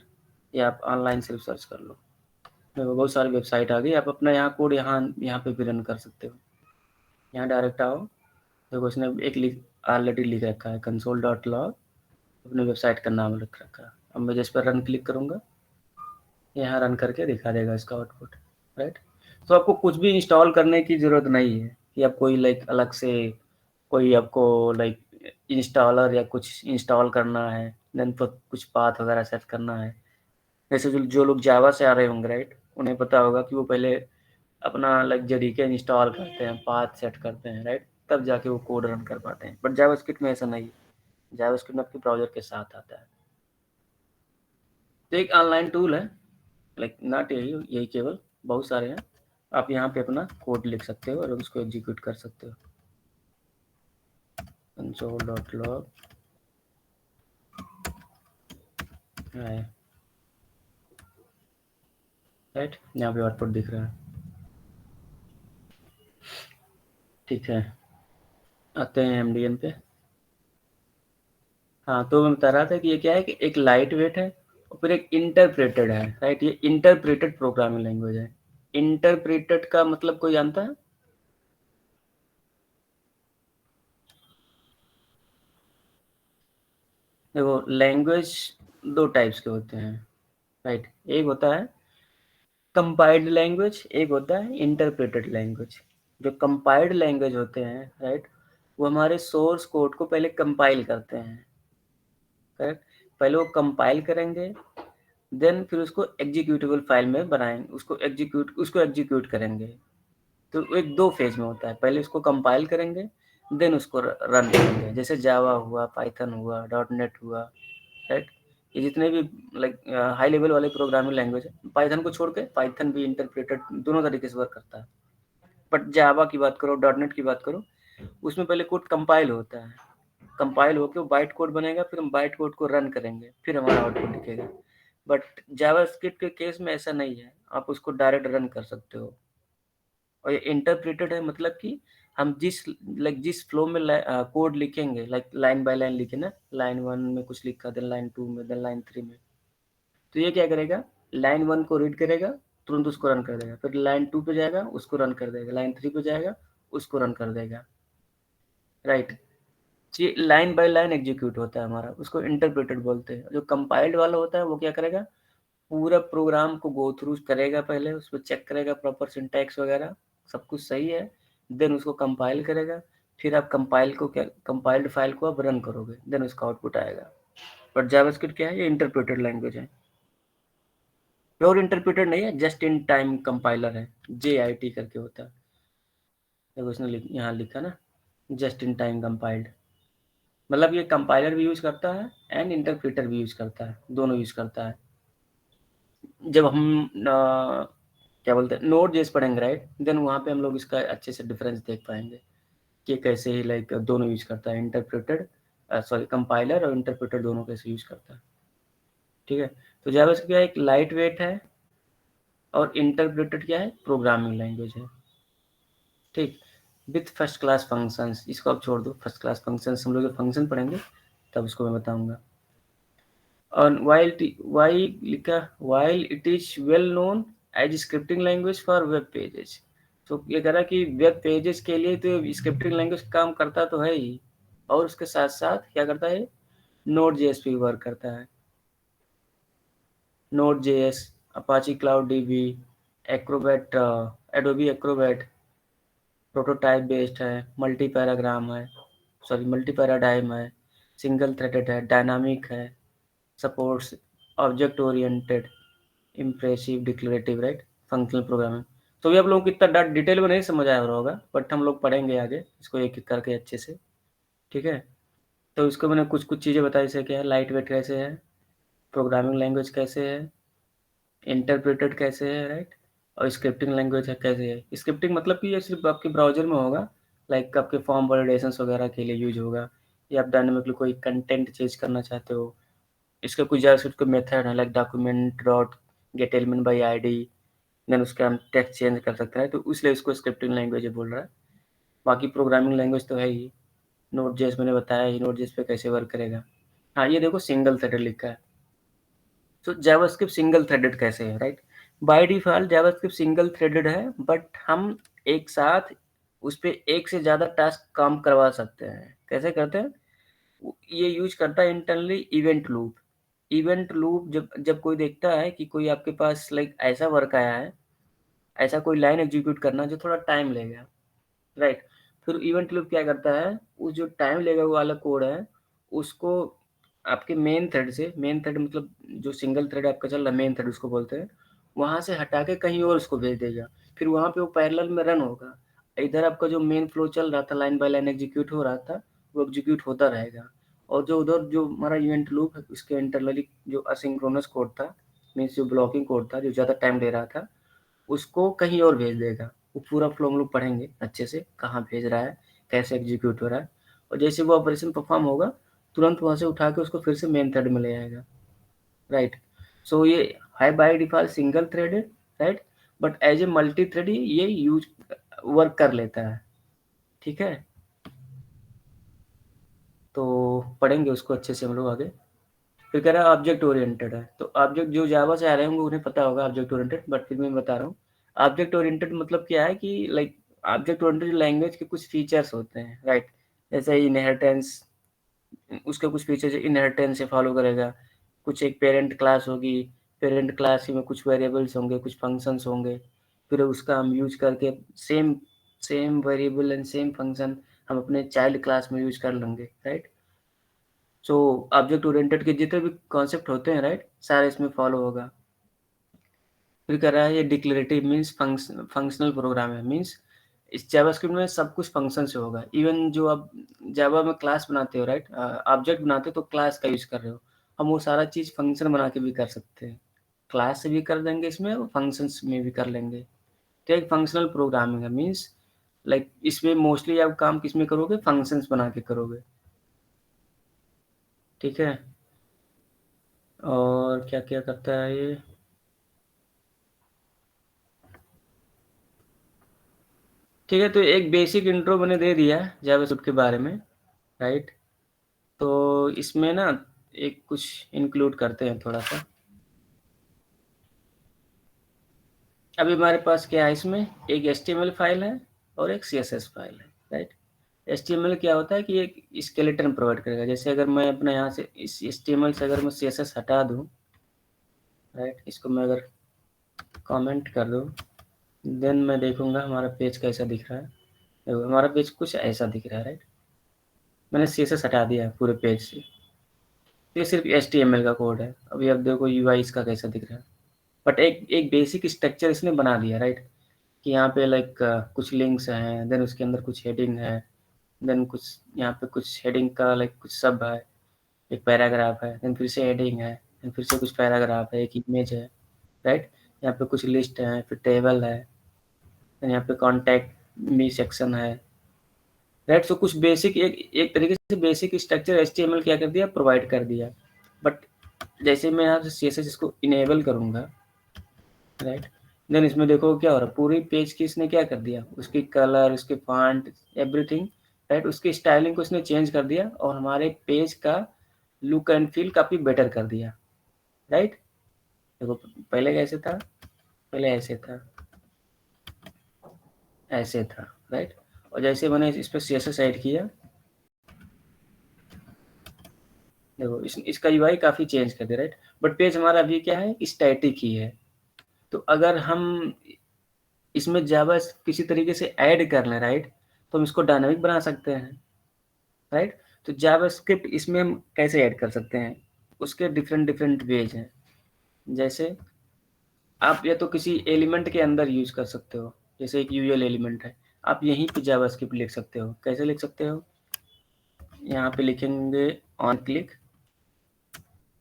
या आप ऑनलाइन सिर्फ सर्च कर लो, देखो बहुत सारी वेबसाइट आ गई, आप अपना यहाँ कोड यहाँ पे भी रन कर सकते हो। यहाँ डायरेक्ट आओ, देखो इसने एक ऑलरेडी लिख रखा है console.log, अपने वेबसाइट का नाम लिख रखा है। अब मैं जिस पर रन क्लिक करूँगा, यहाँ रन करके दिखा देगा इसका आउटपुट, राइट। तो आपको कुछ भी इंस्टॉल करने की ज़रूरत नहीं है कि आप कोई लाइक अलग से कोई आपको लाइक इंस्टॉलर या कुछ इंस्टॉल करना है, देन कुछ पाथ वगैरह सेट करना है। जैसे जो लोग जावा से आ रहे होंगे, राइट, उन्हें पता होगा कि वो पहले अपना लाइक जेडीके इंस्टॉल करते हैं, पाथ सेट करते हैं, राइट, तब जाके वो कोड रन कर पाते हैं। बट जावास्क्रिप्ट में ऐसा नहीं है, जावास्क्रिप्ट में आपके ब्राउजर के साथ आता है। तो एक ऑनलाइन टूल है, लाइक नॉट यही केवल, बहुत सारे हैं। आप यहाँ पे अपना कोड लिख सकते हो और उसको एग्जीक्यूट कर सकते हो। console.log राइट, यहाँ पे आउटपुट दिख रहा है, ठीक है। आते हैं MDN पे। हाँ, तो मैं बता रहा था कि ये क्या है कि एक लाइट वेट है और फिर एक इंटरप्रेटेड है, राइट। ये इंटरप्रेटेड प्रोग्रामिंग लैंग्वेज है। इंटरप्रेटेड का मतलब कोई जानता है? देखो लैंग्वेज दो टाइप्स के होते हैं, राइट। एक होता है कंपाइल्ड लैंग्वेज, एक होता है इंटरप्रेटेड लैंग्वेज। जो कंपाइल्ड लैंग्वेज होते हैं, राइट, वो हमारे सोर्स कोड को पहले कंपाइल करते हैं, करेक्ट। पहले वो कंपाइल करेंगे, देन फिर उसको एग्जीक्यूटेबल फाइल में बनाएंगे, उसको एग्जीक्यूट करेंगे। तो एक दो फेज में होता है, पहले उसको कंपाइल करेंगे, देन उसको रन करेंगे। जैसे जावा हुआ, पाइथन हुआ, .NET हुआ, राइट। ये जितने भी लाइक हाई लेवल वाले प्रोग्रामिंग लैंग्वेज है, पाइथन को छोड़ के, पाइथन भी इंटरप्रेटेड दोनों तरीके से वर्क करता है। बट जावा की बात करो, .NET की बात करो, उसमें पहले कोड कंपाइल होता है, कंपाइल होकर वो बाइट कोड बनेगा, फिर हम बाइट कोड को रन करेंगे, फिर हमारा आउटपुट दिखेगा। बट जावास्क्रिप्ट के केस में ऐसा नहीं है, आप उसको डायरेक्ट रन कर सकते हो। और ये इंटरप्रेटेड है मतलब कि हम जिस फ्लो में कोड लिखेंगे, लाइक लाइन बाय लाइन लिखे ना, लाइन 1 में कुछ लिखा, देन लाइन 2 में, देन लाइन 3 में, तो ये क्या करेगा, लाइन 1 को रीड करेगा, तुरंत उसको रन कर देगा, फिर लाइन 2 पे जाएगा, उसको रन कर देगा, लाइन 3 पे जाएगा, उसको रन कर देगा, राइट। ये लाइन बाय लाइन एग्जीक्यूट होता है हमारा, उसको इंटरप्रेटेड बोलते हैं। जो कंपाइल्ड वाला होता है वो क्या करेगा, पूरा प्रोग्राम को गो थ्रू करेगा, पहले उसको चेक करेगा प्रॉपर सिंटैक्स वगैरह सब कुछ सही है, देन उसको कंपाइल करेगा, फिर आप कंपाइल्ड फाइल को आप रन करोगे, देन उसका आउटपुट आएगा। बट जावास्क्रिप्ट क्या है, ये इंटरप्रेटेड लैंग्वेज है, प्योर इंटरप्रेटेड नहीं है, जस्ट इन टाइम कंपाइलर है, JIT करके होता है। देखो उसने यहाँ लिखा ना, जस्ट इन टाइम कंपाइल्ड, मतलब ये कंपाइलर भी यूज करता है एंड इंटरप्रेटर भी यूज करता है, दोनों यूज करता है। जब हम क्या बोलते हैं नोड जेएस पढ़ेंगे, राइट, देन वहाँ पे हम लोग इसका अच्छे से डिफरेंस देख पाएंगे कि कैसे ही लाइक दोनों यूज करता है, इंटरप्रेटेड सॉरी कंपाइलर और इंटरप्रेटर दोनों कैसे यूज करता है, ठीक है। तो जावास्क्रिप्ट क्या है, एक लाइट वेट है, और इंटरप्रेटेड क्या है, प्रोग्रामिंग लैंग्वेज है, ठीक, विथ फर्स्ट क्लास फंक्शंस। इसको आप छोड़ दो, फर्स्ट क्लास फंक्शंस हम लोग जब फंक्शन पढ़ेंगे तब उसको मैं बताऊंगा। और while it is well known as scripting language for web pages, तो ये कह रहा कि वेब पेजेस के लिए तो स्क्रिप्टिंग लैंग्वेज काम करता तो है ही, और उसके साथ साथ क्या करता है, नोड जेएस पे वर्क करता है, node JS, Apache cloud dB, Acrobat, Adobe Acrobat, prototype based है, मल्टी पैराग्राम है, सॉरी मल्टी पैराडाइम है, सिंगल थ्रेडेड है, डायनामिक है, supports object oriented, impressive, declarative, right, functional programming. तो भी आप लोगों को इतना डिटेल में नहीं समझ आया होगा, बट हम लोग पढ़ेंगे आगे इसको एक एक करके अच्छे से, ठीक है। तो इसको मैंने कुछ कुछ चीज़ें बताई, से क्या है, लाइट वेट कैसे है, प्रोग्रामिंग लैंग्वेज कैसे है, इंटरप्रेटेड कैसे है, राइट, और स्क्रिप्टिंग लैंग्वेज है कैसे है। स्क्रिप्टिंग मतलब कि ये सिर्फ आपके ब्राउजर में होगा, लाइक आपके फॉर्म वैलिडेशन वगैरह के लिए यूज होगा, या आप डायनेमिकली कोई कंटेंट चेंज करना चाहते हो, इसका कुछ जावास्क्रिप्ट का मेथड है, like document dot get element by ID, then उसका हम टेक्स्ट चेंज कर सकते हैं, तो इसलिए इसको स्क्रिप्टिंग लैंग्वेज बोल रहा है। बाकी प्रोग्रामिंग लैंग्वेज तो है ही, नोट जेएस मैंने बताया ही, नोट जेएस पे कैसे वर्क करेगा। हाँ ये देखो सिंगल थ्रेडेड लिखा है, तो जावास्क्रिप्ट सिंगल थ्रेडेड कैसे है, right. By default JavaScript single threaded है, बट हम एक साथ उस पर एक से ज़्यादा टास्क काम करवा सकते हैं। कैसे करते हैं, ये यूज करता है internally event loop. Event loop जब जब कोई देखता है कि कोई आपके पास लाइक ऐसा वर्क आया है, ऐसा कोई लाइन एग्जीक्यूट करना जो थोड़ा टाइम लेगा, राइट, फिर इवेंट लूप क्या करता है, उस जो टाइम लेगा वो वाला कोड है, उसको आपके मेन थ्रेड मतलब जो सिंगल थ्रेड आपका चल रहा है, मेन थ्रेड उसको बोलते हैं, वहाँ से हटा के कहीं और उसको भेज देगा, फिर वहाँ पे वो पैरेलल में रन होगा। इधर आपका जो मेन फ्लो चल रहा था, लाइन बाय लाइन एग्जीक्यूट हो रहा था, वो एग्जीक्यूट होता रहेगा, और जो उधर जो हमारा इवेंट लूप है उसके इंटरनली जो असिंक्रोनस कोड था, मीन्स जो ब्लॉकिंग कोड था जो ज़्यादा टाइम ले रहा था, उसको कहीं और भेज देगा। वो पूरा फ्लो हम लोग पढ़ेंगे अच्छे से, कहाँ भेज रहा है, कैसे एग्जीक्यूट हो रहा है, और जैसे वो ऑपरेशन परफॉर्म होगा तुरंत वहाँ से उठा के उसको फिर से मेन थ्रेड में ले आएगा, राइट। सो ये है by default single threaded, right, but as a multi thread ये यूज वर्क कर लेता है, ठीक है। तो पढ़ेंगे उसको अच्छे से हम लोग आगे। फिर कह रहा है ऑब्जेक्ट ओरिएंटेड है, तो ऑब्जेक्ट जो जावा से आ रहे होंगे उन्हें पता होगा ऑब्जेक्ट ओरिएंटेड, बट फिर मैं बता रहा हूँ। ऑब्जेक्ट ओरिएंटेड मतलब क्या है कि लाइक ऑब्जेक्ट ओरिएंटेड लैंग्वेज के कुछ फीचर्स होते हैं, राइट, जैसे इनहेरिटेंस, उसके कुछ फीचर्स इनहेरिटेंस से फॉलो करेगा, कुछ एक पेरेंट क्लास होगी, पेरेंट क्लास में कुछ वेरिएबल्स होंगे, कुछ फंक्शंस होंगे, फिर उसका हम यूज करके same same variable and same function हम अपने चाइल्ड क्लास में यूज कर लेंगे, राइट। सो ऑब्जेक्ट ओरिएंटेड के जितने भी कॉन्सेप्ट होते हैं, राइट, सारे इसमें फॉलो होगा। फिर कह रहा है ये डिक्लेरेटिव मीन्स फंक्शनल प्रोग्राम है, मीन्स इस जावास्क्रिप्ट में सब कुछ फंक्शन से होगा। इवन जो आप जावा में क्लास बनाते हो, राइट, ऑब्जेक्ट बनाते हो तो क्लास का यूज कर रहे हो, हम वो सारा चीज़ फंक्शन बना के भी कर सकते हैं, क्लास से भी कर देंगे इसमें और फंक्शंस में भी कर लेंगे। तो एक फंक्शनल प्रोग्रामिंग है, मीन्स लाइक इसमें मोस्टली आप काम किस में करोगे, फंक्शंस बना के करोगे, ठीक है। और क्या क्या करता है ये, ठीक है, तो एक बेसिक इंट्रो मैंने दे दिया है जावास्क्रिप्ट के बारे में, राइट? तो इसमें ना एक कुछ इंक्लूड करते हैं थोड़ा सा। अभी हमारे पास क्या है, इसमें एक HTML फाइल है और एक CSS फाइल है, राइट? HTML क्या होता है कि एक स्केलेटन प्रोवाइड करेगा। जैसे अगर मैं अपना यहाँ से इस HTML से अगर मैं CSS हटा दूँ, राइट, इसको मैं अगर कमेंट कर दूँ, देन मैं देखूंगा हमारा पेज कैसा दिख रहा है। देखो हमारा पेज कुछ ऐसा दिख रहा है, राइट? मैंने CSS हटा दिया है पूरे पेज से, तो ये सिर्फ HTML का कोड है। अभी अब देखो UI इसका कैसा दिख रहा है, बट एक बेसिक स्ट्रक्चर इसने बना दिया, राइट? कि यहाँ पे लाइक कुछ लिंक्स हैं, देन उसके अंदर कुछ हेडिंग है, देन कुछ यहाँ पे कुछ हेडिंग का लाइक कुछ सब है, एक पैराग्राफ है, देन फिर से हेडिंग है, देन फिर से कुछ पैराग्राफ है, एक इमेज है, राइट? यहाँ पे कुछ लिस्ट है, फिर टेबल है, देन यहाँ पे कॉन्टैक्ट मी सेक्शन है, राइट? सो कुछ बेसिक एक तरीके से बेसिक स्ट्रक्चर HTML क्या कर दिया, प्रोवाइड कर दिया। बट जैसे मैं यहाँ से CSS इसको इनेबल करूँगा, राइट, देन इसमें देखो क्या हो रहा है, पूरी पेज की इसने क्या कर दिया, उसकी कलर, उसके फॉन्ट, एवरीथिंग, राइट, उसकी स्टाइलिंग को इसने चेंज कर दिया और हमारे पेज का लुक एंड फील काफ़ी बेटर कर दिया, राइट? देखो पहले कैसे था, पहले ऐसे था, ऐसे था, राइट? और जैसे मैंने इस पर CSS ऐड किया, देखो इसका UI काफ़ी चेंज कर दिया, राइट? बट पेज हमारा अभी क्या है, स्टैटिक ही है। तो अगर हम इसमें जावा किसी तरीके से ऐड कर लें, राइट, तो हम इसको डायनामिक बना सकते हैं, राइट? तो जावास्क्रिप्ट इसमें हम कैसे ऐड कर सकते हैं, उसके डिफरेंट वेज हैं। जैसे आप या तो किसी एलिमेंट के अंदर यूज कर सकते हो, जैसे एक यूएल एलिमेंट है, आप यहीं पे जावास्क्रिप्ट लिख सकते हो। कैसे लिख सकते हो, यहाँ पे लिखेंगे on click,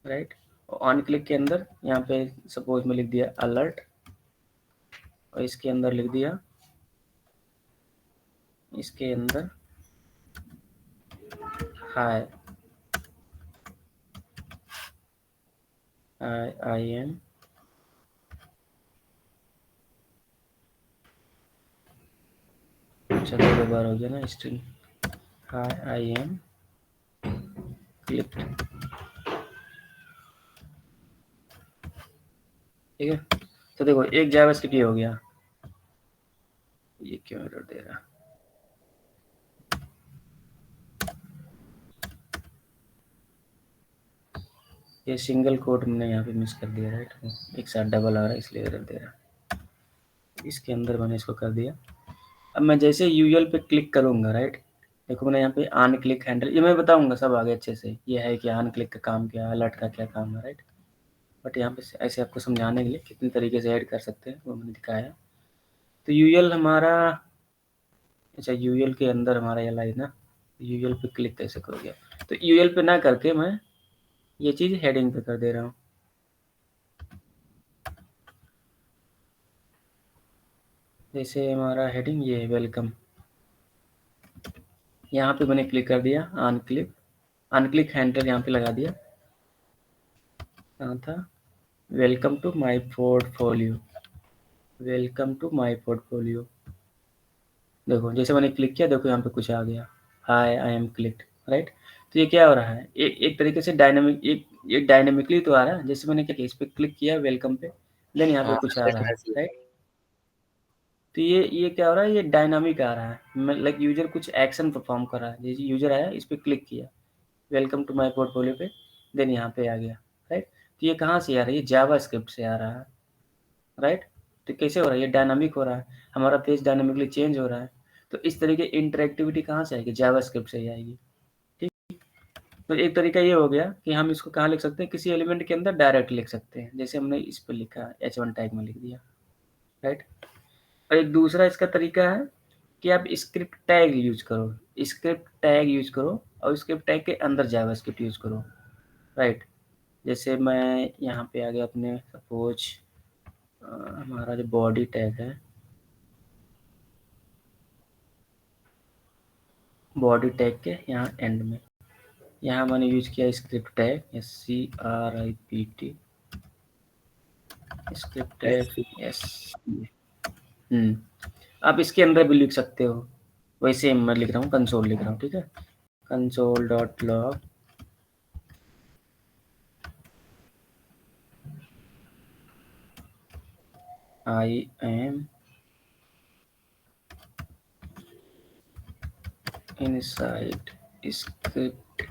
right? On click के अंदर यहाँ पे सपोज में लिख दिया अलर्ट, और इसके अंदर लिख दिया, इसके अंदर हाय आई एम, अच्छा 2 बार हो गया ना string, hi I am click, ठीक है? तो देखो एक जावास्क्रिप्ट ये हो गया, ये क्यों एरर दे रहा, ये सिंगल कोट मैंने यहाँ पे मिस कर दिया, राइट? एक साथ डबल आ रहा है इसलिए एरर दे रहा। इसके अंदर मैंने इसको कर दिया। अब मैं जैसे यूएल पे क्लिक करूँगा, राइट, देखो मैंने यहाँ पे ऑन क्लिक हैंडल, ये मैं बताऊँगा सब आगे अच्छे से, ये है कि ऑन क्लिक का काम क्या है, अलर्ट का क्या काम है, राइट? बट यहाँ पे ऐसे आपको समझाने के लिए कितने तरीके से ऐड कर सकते हैं वो मैंने दिखाया। तो यूएल हमारा, अच्छा यूएल के अंदर हमारा ये लाइन ना, यूएल पे क्लिक कैसे करोगे, तो यूएल पे ना करके मैं ये चीज़ हेडिंग पे कर दे रहा हूँ। जैसे हमारा हेडिंग ये है वेलकम, यहाँ पे मैंने क्लिक कर दिया, ऑन क्लिक हैंडल यहाँ पे लगा दिया, कहाँ था, welcome to my portfolio, welcome to my portfolio. देखो जैसे मैंने क्लिक किया, देखो यहाँ पे कुछ आ गया, हाय आई एम क्लिक्ड, राइट? तो ये क्या हो रहा है, एक तरीके से डायनामिक, एक डायनामिकली तो आ रहा है। जैसे मैंने क्या किया, इस पे क्लिक किया वेलकम पे, देन यहाँ पे कुछ आ रहा है, राइट? तो ये क्या हो रहा है, ये डायनामिक आ रहा है, लाइक यूजर कुछ एक्शन परफॉर्म कर रहा है। जैसे यूजर आया, इस पे क्लिक किया, वेलकम टू माय पोर्टफोलियो पे, देन यहाँ पे आ गया, राइट? तो ये कहाँ से आ रहा है, ये जावास्क्रिप्ट से आ रहा है, राइट? तो कैसे हो रहा है, ये डायनामिक हो रहा है, हमारा पेज डायनामिकली चेंज हो रहा है। तो इस तरीके इंटरेक्टिविटी कहाँ से आएगी, जावास्क्रिप्ट से ही आएगी, ठीक? तो एक तरीका ये हो गया कि हम इसको कहाँ लिख सकते हैं, किसी एलिमेंट के अंदर डायरेक्ट लिख सकते हैं। जैसे हमने इस पर लिखा H1 टैग में लिख दिया, राइट? और एक दूसरा इसका तरीका है कि आप स्क्रिप्ट टैग यूज करो, स्क्रिप्ट टैग यूज करो और स्क्रिप्ट टैग के अंदर जावास्क्रिप्ट यूज करो, राइट? जैसे मैं यहाँ पे आ गया अपने, सपोज हमारा जो बॉडी टैग है, बॉडी टैग के यहाँ एंड में, यहाँ मैंने यूज किया script tag, SCRIPT, script tag, yes. आप इसके अंदर भी लिख सकते हो, वैसे मैं लिख रहा हूँ, कंसोल लिख रहा हूँ, ठीक है। Console dot log I am inside script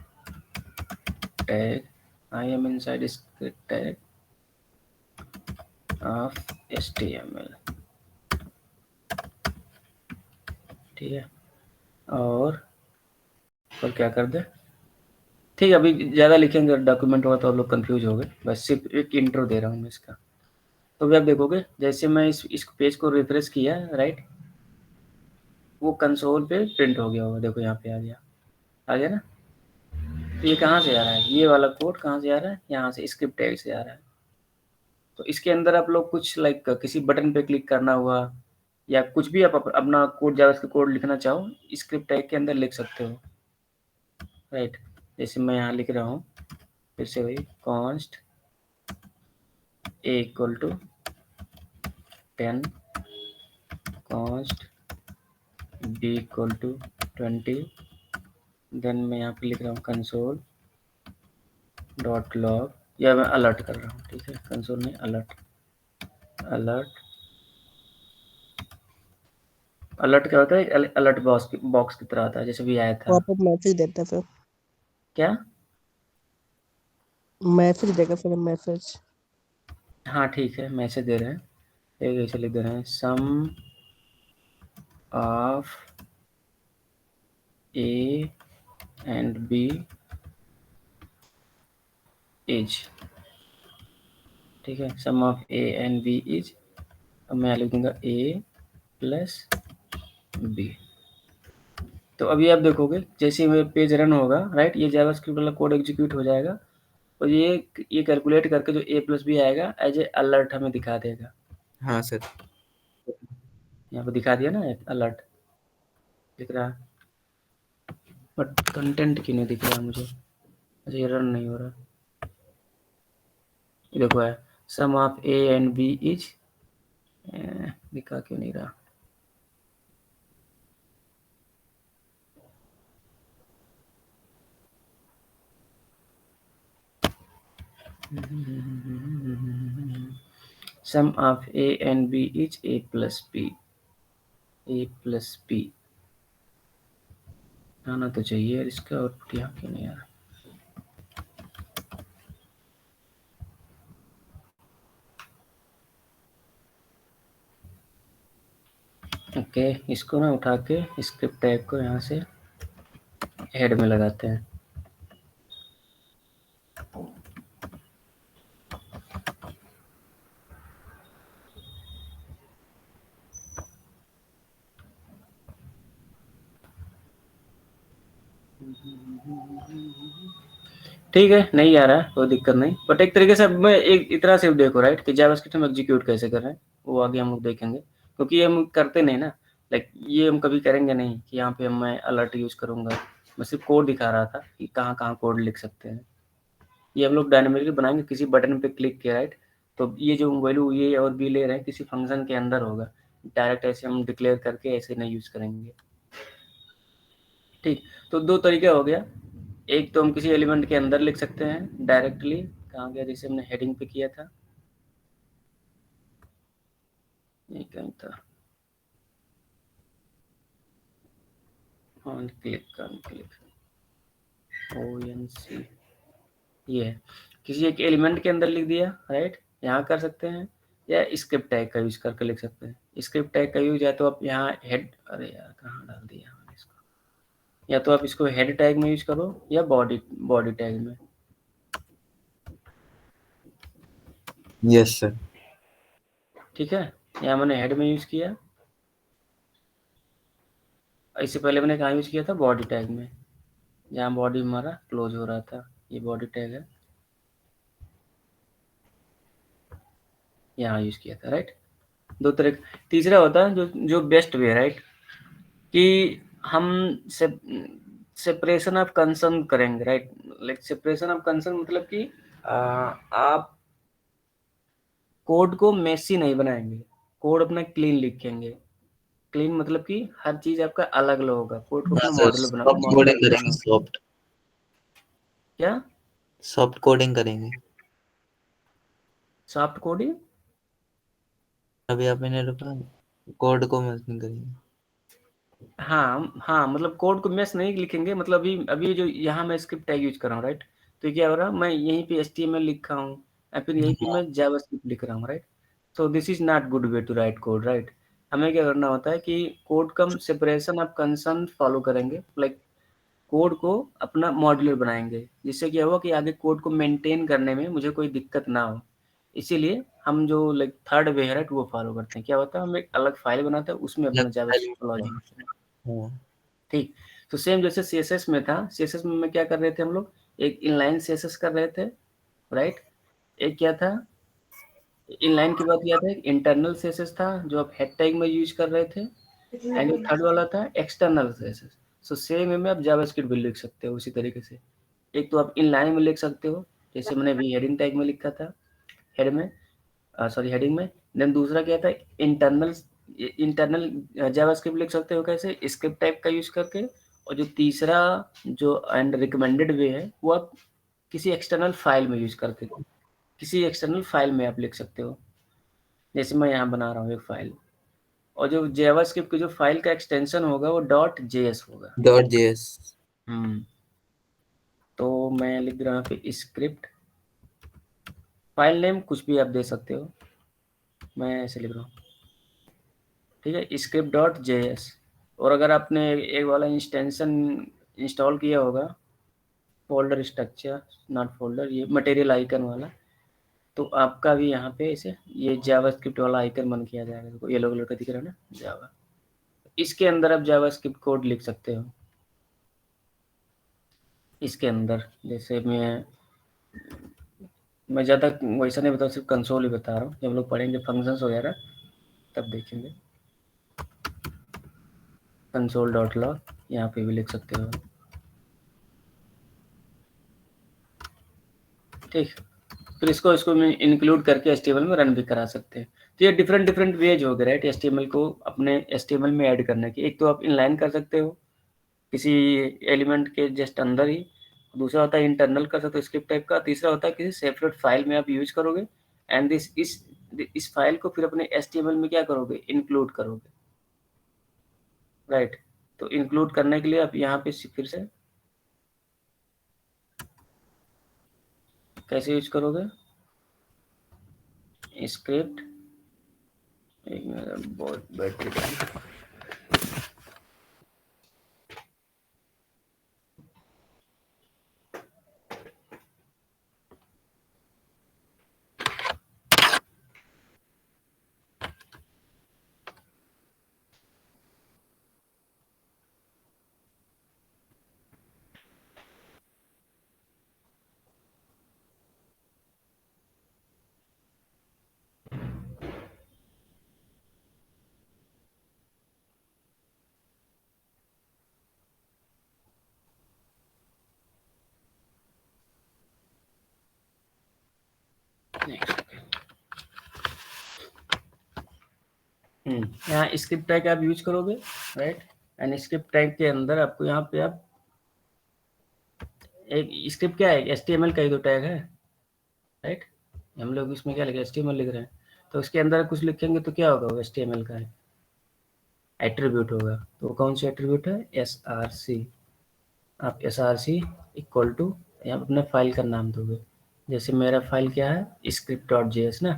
tag, I am inside script tag of HTML, ठीक है। और क्या कर दे, ठीक है, अभी ज़्यादा लिखेंगे डॉक्यूमेंट होगा तो आप लोग कंफ्यूज हो गए, बस सिर्फ एक इंट्रो दे रहा हूँ मैं इसका। तो भी आप देखोगे जैसे मैं इस पेज को रिफ्रेश किया, राइट, वो कंसोल पे प्रिंट हो गया होगा, देखो यहाँ पे आ गया ना। तो ये कहाँ से आ रहा है, ये वाला कोड कहाँ से आ रहा है, यहाँ से स्क्रिप्ट टैग से आ रहा है। तो इसके अंदर आप लोग कुछ लाइक किसी बटन पे क्लिक करना हुआ या कुछ भी आप अपना कोड जावास्क्रिप्ट कोड लिखना चाहो स्क्रिप्ट टैग के अंदर लिख सकते हो, राइट। जैसे मैं यहाँ लिख रहा हूँ, फिर से वही const A equal to 10, const B equal to 20, then मैं यहाँ पे लिख रहा हूँ कंसोल डॉट लॉग, या मैं अलर्ट कर रहा हूँ, ठीक है, कंसोल में अलर्ट अलर्ट क्या होता है, अलर्ट बॉक्स की तरह आता है, जैसे भी आया था। पॉपअप मैसेज देता है, फिर क्या मैसेज देगा, फिर मैसेज। हाँ ठीक है, मैसेज दे रहे हैं, एक ऐसे लिख दे रहे हैं, sum of a and b is, ठीक है, sum of a and b is, अब मैं लिख दूंगा ए प्लस बी। तो अभी आप देखोगे जैसे मेरा पेज रन होगा, राइट, ये जावास्क्रिप्ट वाला कोड एग्जीक्यूट हो जाएगा और ये कैलकुलेट करके जो ए प्लस बी आएगा एज ए अलर्ट हमें दिखा देगा। हाँ सर। यहाँ पे दिखा दिया ना अलर्ट दिख रहा है, बट कंटेंट क्यों नहीं दिख रहा मुझे, अच्छा ये रन नहीं हो रहा, ये देखो है sum of a and b is, दिखा क्यों नहीं रहा। Sum of a and b is a plus b, a plus b आना तो चाहिए यार, इसका आउटपुट यहाँ क्यों नहीं आ रहा। ओके, इसको ना उठा के स्क्रिप्ट टैग को यहाँ से हेड में लगाते हैं। ठीक है, नहीं आ रहा है कोई दिक्कत नहीं, बट एक तरीके से मैं एक इतना सिर्फ देखो, राइट, कि जावास्क्रिप्ट हम एग्जीक्यूट कैसे कर रहे हैं, वो आगे हम लोग देखेंगे, क्योंकि ये हम करते नहीं ना, लाइक ये हम कभी करेंगे नहीं कि यहाँ पे मैं अलर्ट यूज करूंगा, मैं सिर्फ कोड दिखा रहा था कि कहाँ कहाँ कोड लिख सकते हैं। ये हम लोग डायनामिकली बनाएंगे, किसी बटन पे क्लिक किया, राइट, तो ये जो वैल्यू ए और बी ले रहे हैं किसी फंक्शन के अंदर होगा, डायरेक्ट ऐसे हम डिक्लेयर करके ऐसे नहीं यूज करेंगे, ठीक। तो दो तरीका हो गया, एक तो हम किसी एलिमेंट के अंदर लिख सकते हैं डायरेक्टली, कहाँ गया, जैसे हमने हेडिंग पे किया था, ये कहीं था, ऑन क्लिक ONC, ये है, किसी एक एलिमेंट के अंदर लिख दिया, राइट, यहाँ कर सकते हैं, या स्क्रिप्ट टैग का यूज करके लिख सकते हैं। स्क्रिप्ट टैग का यूज है तो आप यहाँ हेड, अरे यार कहाँ डाल दिया मैंने इसको, या तो आप इसको हेड टैग में यूज करो या बॉडी टैग में। Yes sir. ठीक है, यहाँ मैंने हेड में यूज किया, इससे पहले मैंने कहाँ यूज किया था, बॉडी टैग में, जहाँ बॉडी हमारा क्लोज हो रहा था, ये बॉडी टैग है, यहाँ यूज किया था, राइट। दो तरह, तीसरा होता है जो बेस्ट वे, राइट, कि हम सेपरेशन ऑफ कंसर्न करेंगे, right, like separation of concern मतलब कि आप कोड को मेसी नहीं बनाएंगे, कोड अपना क्लीन लिखेंगे, क्लीन मतलब कि हर चीज आपका अलग अलग होगा, कोड को हाँ अपना सर, सॉफ्ट मॉड्यूलर कोडिंग बनाना करेंगे, होगा। सॉफ्ट क्या सॉफ्ट कोडिंग करेंगे। Soft coding? अभी आपने रुका, कोड को मैचिंग करेंगे। हाँ हाँ, मतलब कोड को मैश नहीं लिखेंगे, मतलब अभी अभी जो यहाँ मैं स्क्रिप्ट टैग यूज कर रहा हूँ, राइट? तो ये क्या हो रहा है, मैं यहीं पे HTML लिख रहा हूँ या फिर यहीं पे मैं जावास्क्रिप्ट लिख रहा हूँ, right? So this is not good way to write code, right? हमें क्या करना होता है कि कोड कम सेपरेशन ऑफ कंसर्न फॉलो करेंगे, लाइक कोड को अपना मॉड्यूलर बनाएंगे, जिससे क्या होगा कि आगे कोड को मेंटेन करने में मुझे कोई दिक्कत ना हो। इसीलिए हम जो लाइक थर्ड वे है, राइट, वो फॉलो करते हैं। क्या होता है, हम एक अलग फाइल बनाते हैं, उसमें अपना जावास्क्रिप्ट लॉजिक लिखते हैं। हाँ ठीक। तो सेम जैसे CSS में था, CSS में क्या कर रहे थे हम लोग, एक इनलाइन CSS कर रहे थे, राइट? एक क्या था, इनलाइन के बाद क्या था, एक इंटरनल CSS था जो आप हेड टैग में यूज कर रहे थे, एंड जो थर्ड वाला था external CSS। So same way में आप जावास्क्रिप्ट भी लिख सकते हो उसी तरीके से। एक तो आप इनलाइन में लिख सकते हो, जैसे मैंने भी हेडिंग टैग में लिखा था, हेड में, सॉरी हेडिंग में। देन दूसरा क्या था, इंटरनल इंटरनल जावास्क्रिप्ट लिख सकते हो कैसे, स्क्रिप्ट टाइप का यूज करके। और जो तीसरा जो एंड रिकमेंडेड वे है, वो आप किसी एक्सटर्नल फाइल में यूज करके, किसी एक्सटर्नल फाइल में आप लिख सकते हो। जैसे मैं यहाँ बना रहा हूँ एक फाइल, और जो जावास्क्रिप्ट की जो फाइल का एक्सटेंशन होगा वो .js होगा। .js। हम्म। तो मैं लिख रहा हूँ फिर स्क्रिप्ट, फाइल नेम कुछ भी आप दे सकते हो, मैं ऐसे लिख रहा हूँ, ठीक है, script.js। और अगर आपने एक वाला इंस्टेंशन इंस्टॉल किया होगा, फोल्डर स्ट्रक्चर, नॉट फोल्डर, ये मटेरियल आइकन वाला, तो आपका भी यहाँ पे इसे ये जावास्क्रिप्ट वाला आइकन बन किया जाएगा। देखो येलो कलर का दिख रहा है ना, जावा। इसके अंदर आप जावास्क्रिप्ट कोड लिख सकते हो। इसके अंदर जैसे मैं ज़्यादा वैसा नहीं बता, सिर्फ कंसोल ही बता रहा हूँ। जब हम लोग पढ़ेंगे फंक्शंस वगैरह तब देखेंगे। console.log यहाँ पे भी लिख सकते हो, ठीक। फिर इसको इसको में इंक्लूड करके HTML में रन भी करा सकते हैं। तो ये डिफरेंट डिफरेंट वेज हो गए, राइट, HTML को अपने HTML में ऐड करने की। एक तो आप इनलाइन कर सकते हो किसी एलिमेंट के जस्ट अंदर ही, दूसरा होता है इंटरनल कर सकते हो स्क्रिप्ट टाइप का, तीसरा होता है किसी सेपरेट फाइल में आप यूज करोगे, एंड इस फाइल को फिर अपने HTML में क्या करोगे, इंक्लूड करोगे, राइट। तो इंक्लूड करने के लिए आप यहाँ पे फिर से कैसे यूज करोगे, स्क्रिप्ट, एक मिनट, बहुत बैटरी डाउन। यहाँ स्क्रिप्ट टैग आप यूज करोगे, राइट, एंड स्क्रिप्ट टैग के अंदर आपको यहाँ पे आप एक स्क्रिप्ट क्या है, HTML का ही तो टैग है, राइट। हम लोग इसमें क्या लिखे, HTML लिख रहे हैं, तो उसके अंदर कुछ लिखेंगे तो क्या होगा, वो HTML का है, एट्रीब्यूट होगा। तो कौन सी एट्रीब्यूट है, SRC। आप SRC इक्वल टू यहाँ अपने फाइल का नाम दोगे। जैसे मेरा फाइल क्या है, script.js ना,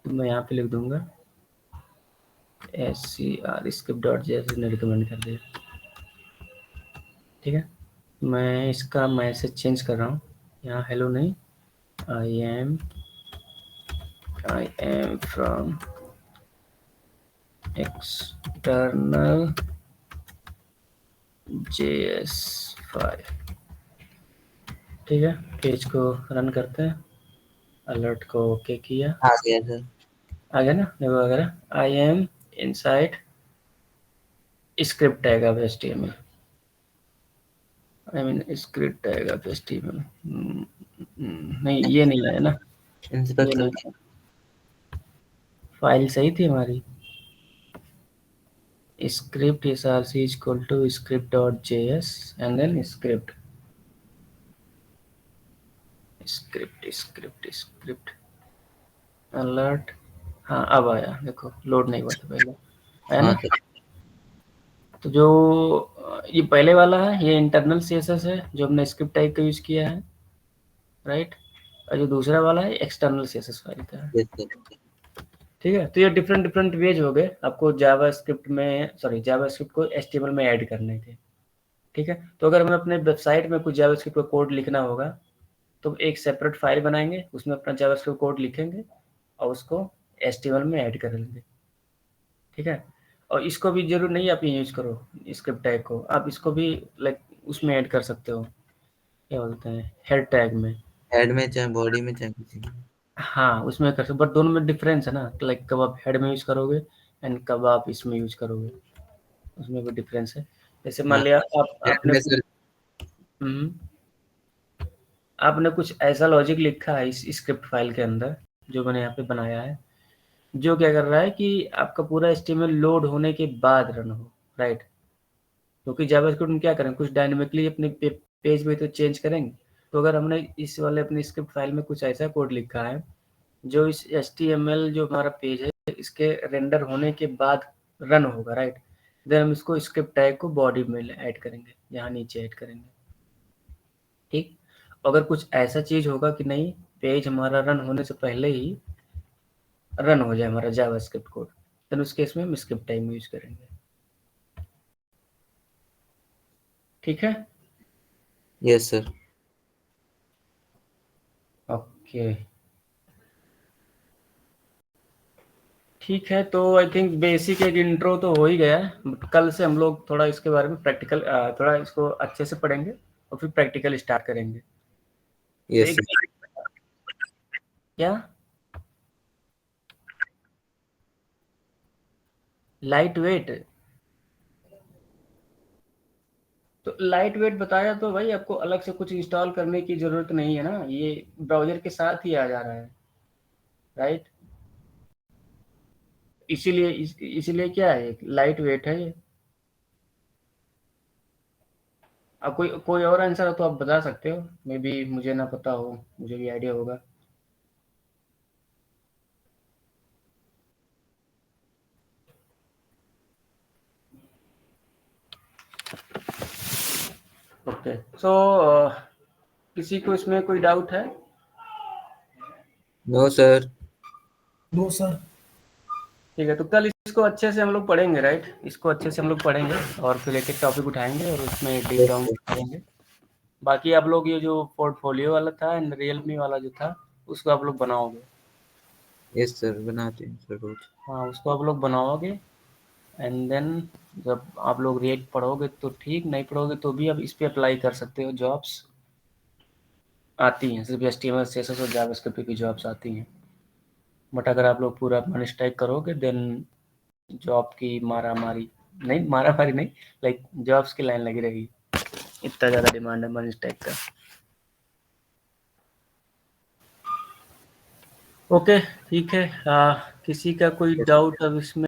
तो मैं यहाँ पे लिख दूंगा SCR script.js ने रिकमेंड कर दिया, ठीक है। मैं इसका मैसेज चेंज कर रहा हूँ, यहाँ हेलो नहीं, I am from external JS5, ठीक है। पेज को रन करते हैं, अलर्ट को ओके किया, आ गया सर। आ गया ना, देखो वगैरह, I am inside script tag of HTML, I mean script tag of HTML। नहीं ये नहीं है ना, ये इंस्पेक्टर नहीं, फाइल सही थी हमारी, script src is equal to script.js and then script alert. हाँ अब आया, देखो लोड नहीं हुआ था पहले, आया हाँ ना। सर। तो जो ये पहले वाला है ये इंटरनल सीएसएस है जो हमने स्क्रिप्ट टाइप का यूज किया है, राइट। और जो दूसरा वाला है एक्सटर्नल सीएसएस फाइल का है। Yes sir. ठीक है, तो ये डिफरेंट वेज हो गए आपको जावास्क्रिप्ट में, सॉरी जावास्क्रिप्ट को एचटीएमएल में ऐड करने थे। ठीक है, तो अगर हमें अपने वेबसाइट में कुछ जावास्क्रिप्ट का कोड लिखना होगा तो एक सेपरेट फाइल बनाएंगे, उसमें अपना जावास्क्रिप्ट कोड लिखेंगे और उसको एचटीएमएल में ऐड कर लेंगे। ठीक है, और इसको भी जरूर नहीं आप यूज करो स्क्रिप्ट टैग को, आप इसको भी लाइक उसमें ऐड कर सकते हो, क्या बोलते हैं, हेड टैग में। हेड में चाहे बॉडी में चाहे किसी में। हाँ उसमें कर सकते, बट दोनों में डिफरेंस है ना, लाइक कब आप हेड में यूज करोगे एंड कब आप इसमें यूज करोगे, उसमें भी डिफरेंस है। जैसे मान हाँ लिया हेड में सर। हम्म, आपने कुछ ऐसा लॉजिक लिखा है इस स्क्रिप्ट फाइल के अंदर जो मैंने यहाँ पे बनाया है, जो क्या कर रहा है कि आपका पूरा एचटीएमएल लोड होने के बाद रन हो, राइट। क्योंकि जावास्क्रिप्ट में क्या करें, कुछ डायनेमिकली अपने पेज में तो चेंज करेंगे। तो अगर हमने इस वाले अपनी स्क्रिप्ट फाइल में कुछ ऐसा कोड लिखा है जो इस एचटीएमएल जो हमारा पेज है इसके रेंडर होने के बाद रन होगा, राइट। देन हम इसको स्क्रिप्ट टैग को बॉडी में ऐड करेंगे, यहाँ नीचे ऐड करेंगे। ठीक, अगर कुछ ऐसा चीज होगा कि नहीं पेज हमारा रन होने से पहले ही रन हो जाए हमारा जावास्क्रिप्ट कोड, देन उस केस में हम स्क्रिप्ट टैग यूज करेंगे। ठीक है, यस सर। ओके ठीक है। तो आई थिंक बेसिक एक इंट्रो तो हो ही गया है, बट कल से हम लोग थोड़ा इसके बारे में प्रैक्टिकल थोड़ा इसको अच्छे से पढ़ेंगे और फिर प्रैक्टिकल स्टार्ट करेंगे। तो यस एक सर। क्या लाइट वेट, तो लाइट वेट बताया तो भाई आपको अलग से कुछ इंस्टॉल करने की जरूरत नहीं है ना, ये ब्राउजर के साथ ही आ जा रहा है, राइट। इसीलिए क्या है लाइट वेट है ये। अब कोई और आंसर हो तो आप बता सकते हो, मे बी मुझे ना पता हो, मुझे भी आइडिया होगा। ओके सो किसी को इसमें कोई डाउट है? No sir. No sir. ठीक है, तो कल इसको अच्छे से हम लोग पढ़ेंगे, राइट। इसको अच्छे से हम लोग पढ़ेंगे और फिर एक एक टॉपिक उठाएंगे और उसमें डीप डाउन करेंगे। बाकी आप लोग ये जो पोर्टफोलियो वाला था एंड रियलमी वाला जो था उसको आप लोग बनाओगे। यस सर बनाते हैं सर रोज। हाँ उसको आप लोग बनाओगे एंड देन जब आप लोग रिएक्ट पढ़ोगे तो ठीक, नहीं पढ़ोगे तो भी आप इस पे अप्लाई कर सकते हो, जॉब्स आती हैं, सिर्फ HTML CSS और जावास्क्रिप्ट की जॉब्स आती हैं। बट अगर आप लोग पूरा मन स्ट्राइक करोगे देन जॉब की मारामारी नहीं, लाइक जॉब्स की लाइन लगी रहेगी, इतना ज़्यादा डिमांड है मन स्ट्राइक का। ओके ठीक है, किसी का कोई डाउट अब इसमें?